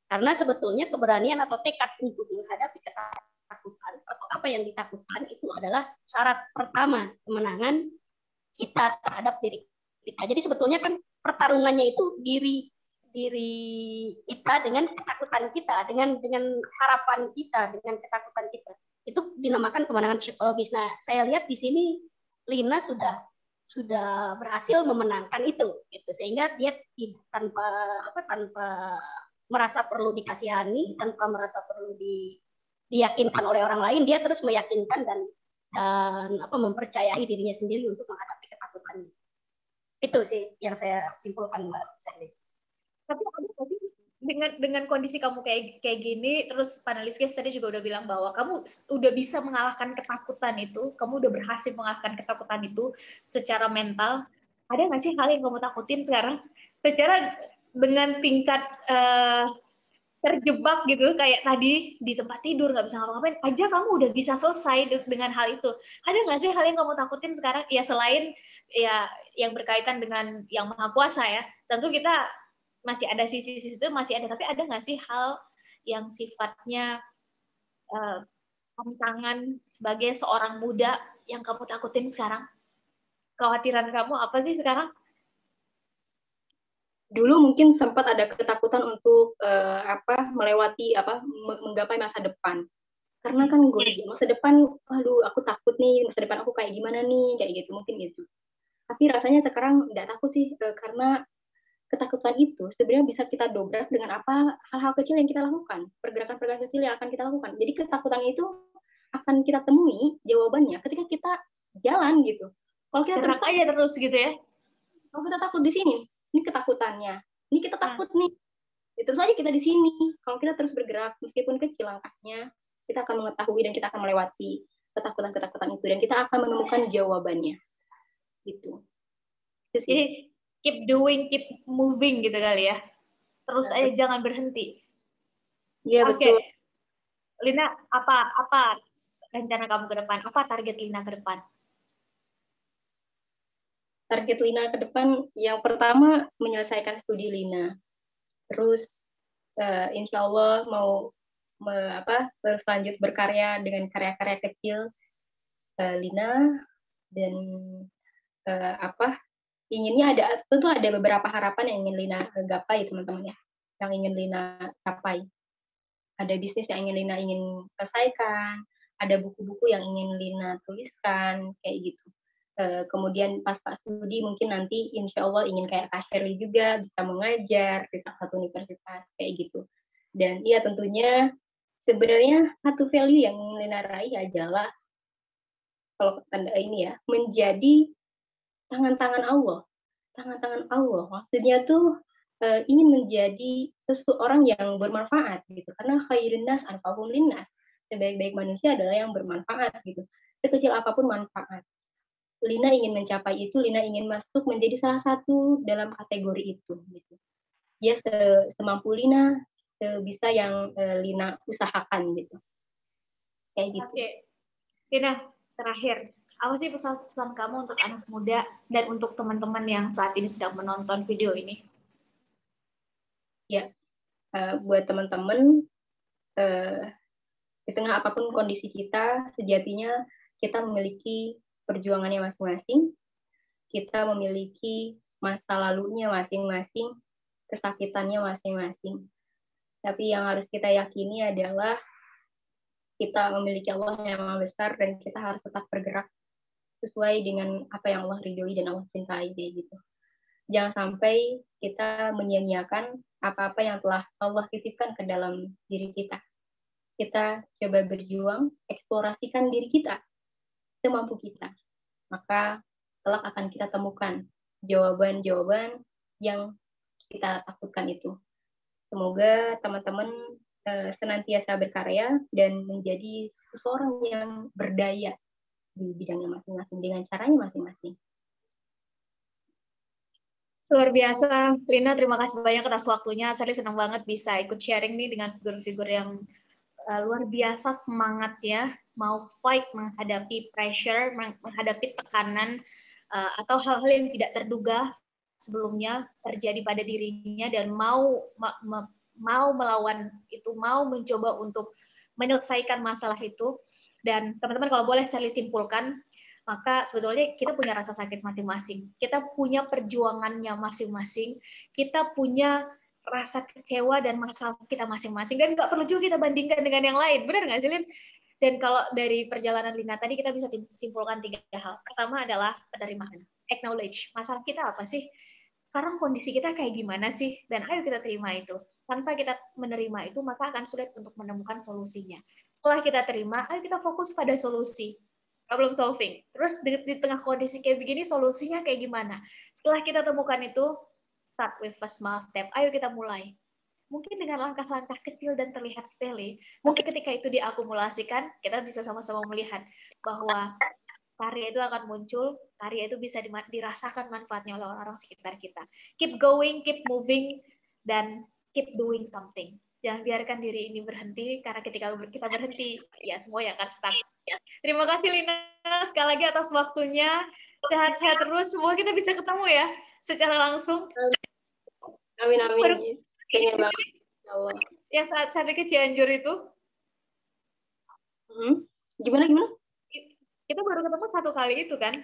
Karena sebetulnya keberanian atau tekad untuk menghadapi ketakutan atau apa yang ditakutkan itu adalah syarat pertama kemenangan kita terhadap diri kita. Jadi sebetulnya kan pertarungannya itu diri kita dengan ketakutan kita, dengan harapan kita, dengan ketakutan kita. Itu dinamakan kemenangan psikologis. Nah, saya lihat di sini Lina sudah berhasil memenangkan itu, gitu. Sehingga dia tanpa merasa perlu dikasihani, tanpa merasa perlu diyakinkan oleh orang lain, dia terus meyakinkan dan mempercayai dirinya sendiri untuk menghadapi ketakutannya. Itu sih yang saya simpulkan, Mbak Sally. Tapi dengan kondisi kamu kayak gini, terus panelis guys tadi juga udah bilang bahwa kamu udah bisa mengalahkan ketakutan itu, kamu udah berhasil mengalahkan ketakutan itu secara mental. Ada nggak sih hal yang kamu takutin sekarang? Secara dengan tingkat terjebak gitu, kayak tadi di tempat tidur nggak bisa ngapa-ngapain aja kamu udah bisa selesai dengan hal itu. Ada nggak sih hal yang kamu takutin sekarang? Ya selain ya yang berkaitan dengan yang maha kuasa ya, tentu kita masih ada sisi-sisi itu masih ada, tapi ada nggak sih hal yang sifatnya tantangan sebagai seorang muda yang kamu takutin sekarang? Kekhawatiran kamu apa sih sekarang? Dulu mungkin sempat ada ketakutan untuk melewati menggapai masa depan. Karena kan gue di masa depan, aduh aku takut nih, masa depan aku kayak gimana nih, kayak gitu, mungkin gitu. Tapi rasanya sekarang nggak takut sih, karena ketakutan itu sebenarnya bisa kita dobrak dengan apa hal-hal kecil yang kita lakukan, pergerakan-pergerakan kecil yang akan kita lakukan. Jadi ketakutan itu akan kita temui jawabannya ketika kita jalan gitu. Kalau kita Gerak aja terus gitu ya. Kalau kita takut di sini, ini ketakutannya. Ini kita takut nih. Terus aja kita di sini. Kalau kita terus bergerak, meskipun kecil langkahnya, kita akan mengetahui dan kita akan melewati ketakutan-ketakutan itu dan kita akan menemukan jawabannya. Gitu. Jadi keep doing, keep moving gitu kali ya. Terus aja jangan berhenti. Iya, betul. Lina, apa rencana kamu ke depan? Apa target Lina ke depan? Target Lina ke depan yang pertama menyelesaikan studi Lina. Terus insya Allah mau terus lanjut berkarya dengan karya-karya kecil Lina dan inginnya tentu ada beberapa harapan yang ingin Lina gapai teman-teman ya, yang ingin Lina capai. Ada bisnis yang ingin Lina selesaikan, ada buku-buku yang ingin Lina tuliskan kayak gitu. Kemudian pas studi mungkin nanti insya Allah ingin kayak Kak Shirley juga bisa mengajar di salah satu universitas kayak gitu. Dan iya tentunya sebenarnya satu value yang ingin Lina raih adalah kalau tanda ini ya menjadi tangan-tangan Allah. Tangan-tangan Allah maksudnya tuh ingin menjadi seseorang yang bermanfaat gitu. Karena khairun nas anfa'uhum linnas. Sebaik-baik manusia adalah yang bermanfaat gitu. Sekecil apapun manfaat. Lina ingin mencapai itu, Lina ingin masuk menjadi salah satu dalam kategori itu. Gitu. Ya semampu Lina, sebisa yang Lina usahakan gitu. Kayak gitu. Oke. Lina, terakhir, apa sih pesan-pesan kamu untuk anak muda dan untuk teman-teman yang saat ini sedang menonton video ini? Ya, buat teman-teman, di tengah apapun kondisi kita, sejatinya kita memiliki perjuangannya masing-masing, kita memiliki masa lalunya masing-masing, kesakitannya masing-masing. Tapi yang harus kita yakini adalah kita memiliki Allah yang maha besar dan kita harus tetap bergerak sesuai dengan apa yang Allah ridhoi dan Allah cintai gitu. Jangan sampai kita menyia-nyiakan apa-apa yang telah Allah titipkan ke dalam diri kita. Kita coba berjuang, eksplorasikan diri kita semampu kita. Maka kelak akan kita temukan jawaban-jawaban yang kita takutkan itu. Semoga teman-teman senantiasa berkarya dan menjadi seseorang yang berdaya di bidangnya masing-masing dengan caranya masing-masing. Luar biasa, Lina, terima kasih banyak atas waktunya. Saya senang banget bisa ikut sharing nih dengan figur-figur yang luar biasa semangatnya, mau fight menghadapi pressure, menghadapi tekanan, atau hal-hal yang tidak terduga sebelumnya terjadi pada dirinya dan mau melawan itu, mau mencoba untuk menyelesaikan masalah itu. Dan teman-teman kalau boleh saya simpulkan, maka sebetulnya kita punya rasa sakit masing-masing, kita punya perjuangannya masing-masing, kita punya rasa kecewa dan masalah kita masing-masing, dan nggak perlu juga kita bandingkan dengan yang lain, benar nggak sih, Lin? Dan kalau dari perjalanan Lina tadi kita bisa simpulkan 3 hal. Pertama adalah penerimaan, acknowledge masalah kita apa sih, sekarang kondisi kita kayak gimana sih, dan ayo kita terima itu. Tanpa kita menerima itu, maka akan sulit untuk menemukan solusinya. Setelah kita terima, ayo kita fokus pada solusi, problem solving. Terus di tengah kondisi kayak begini, solusinya kayak gimana? Setelah kita temukan itu, start with a small step. Ayo kita mulai. Mungkin dengan langkah-langkah kecil dan terlihat sepele, tapi ketika itu diakumulasikan, kita bisa sama-sama melihat bahwa karya itu akan muncul, karya itu bisa dirasakan manfaatnya oleh orang-orang sekitar kita. Keep going, keep moving, dan keep doing something. Jangan biarkan diri ini berhenti, karena ketika kita berhenti, ya semua yang akan stuck. Terima kasih Lina sekali lagi atas waktunya. Sehat-sehat terus, semoga kita bisa ketemu ya secara langsung. Amin, amin. Pengen banget. Ya Allah. Yang saat ke Cianjur itu. Gimana? Kita baru ketemu 1 kali itu kan?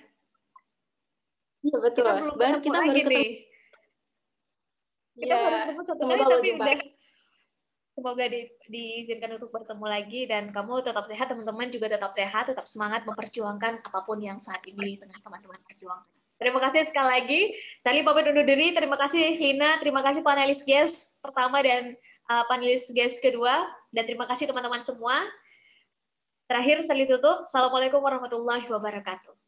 Iya, betul. Kita baru ketemu. Kita baru ketemu 1 kali, tapi udah. Semoga diizinkan untuk bertemu lagi, dan kamu tetap sehat, teman-teman juga tetap sehat, tetap semangat memperjuangkan apapun yang saat ini tengah teman-teman perjuangkan. Terima kasih sekali lagi. Tadi pamit undur diri. Terima kasih Lina, terima kasih panelis guest pertama dan panelis guest kedua, dan terima kasih teman-teman semua. Terakhir, saya tutup. Assalamualaikum warahmatullahi wabarakatuh.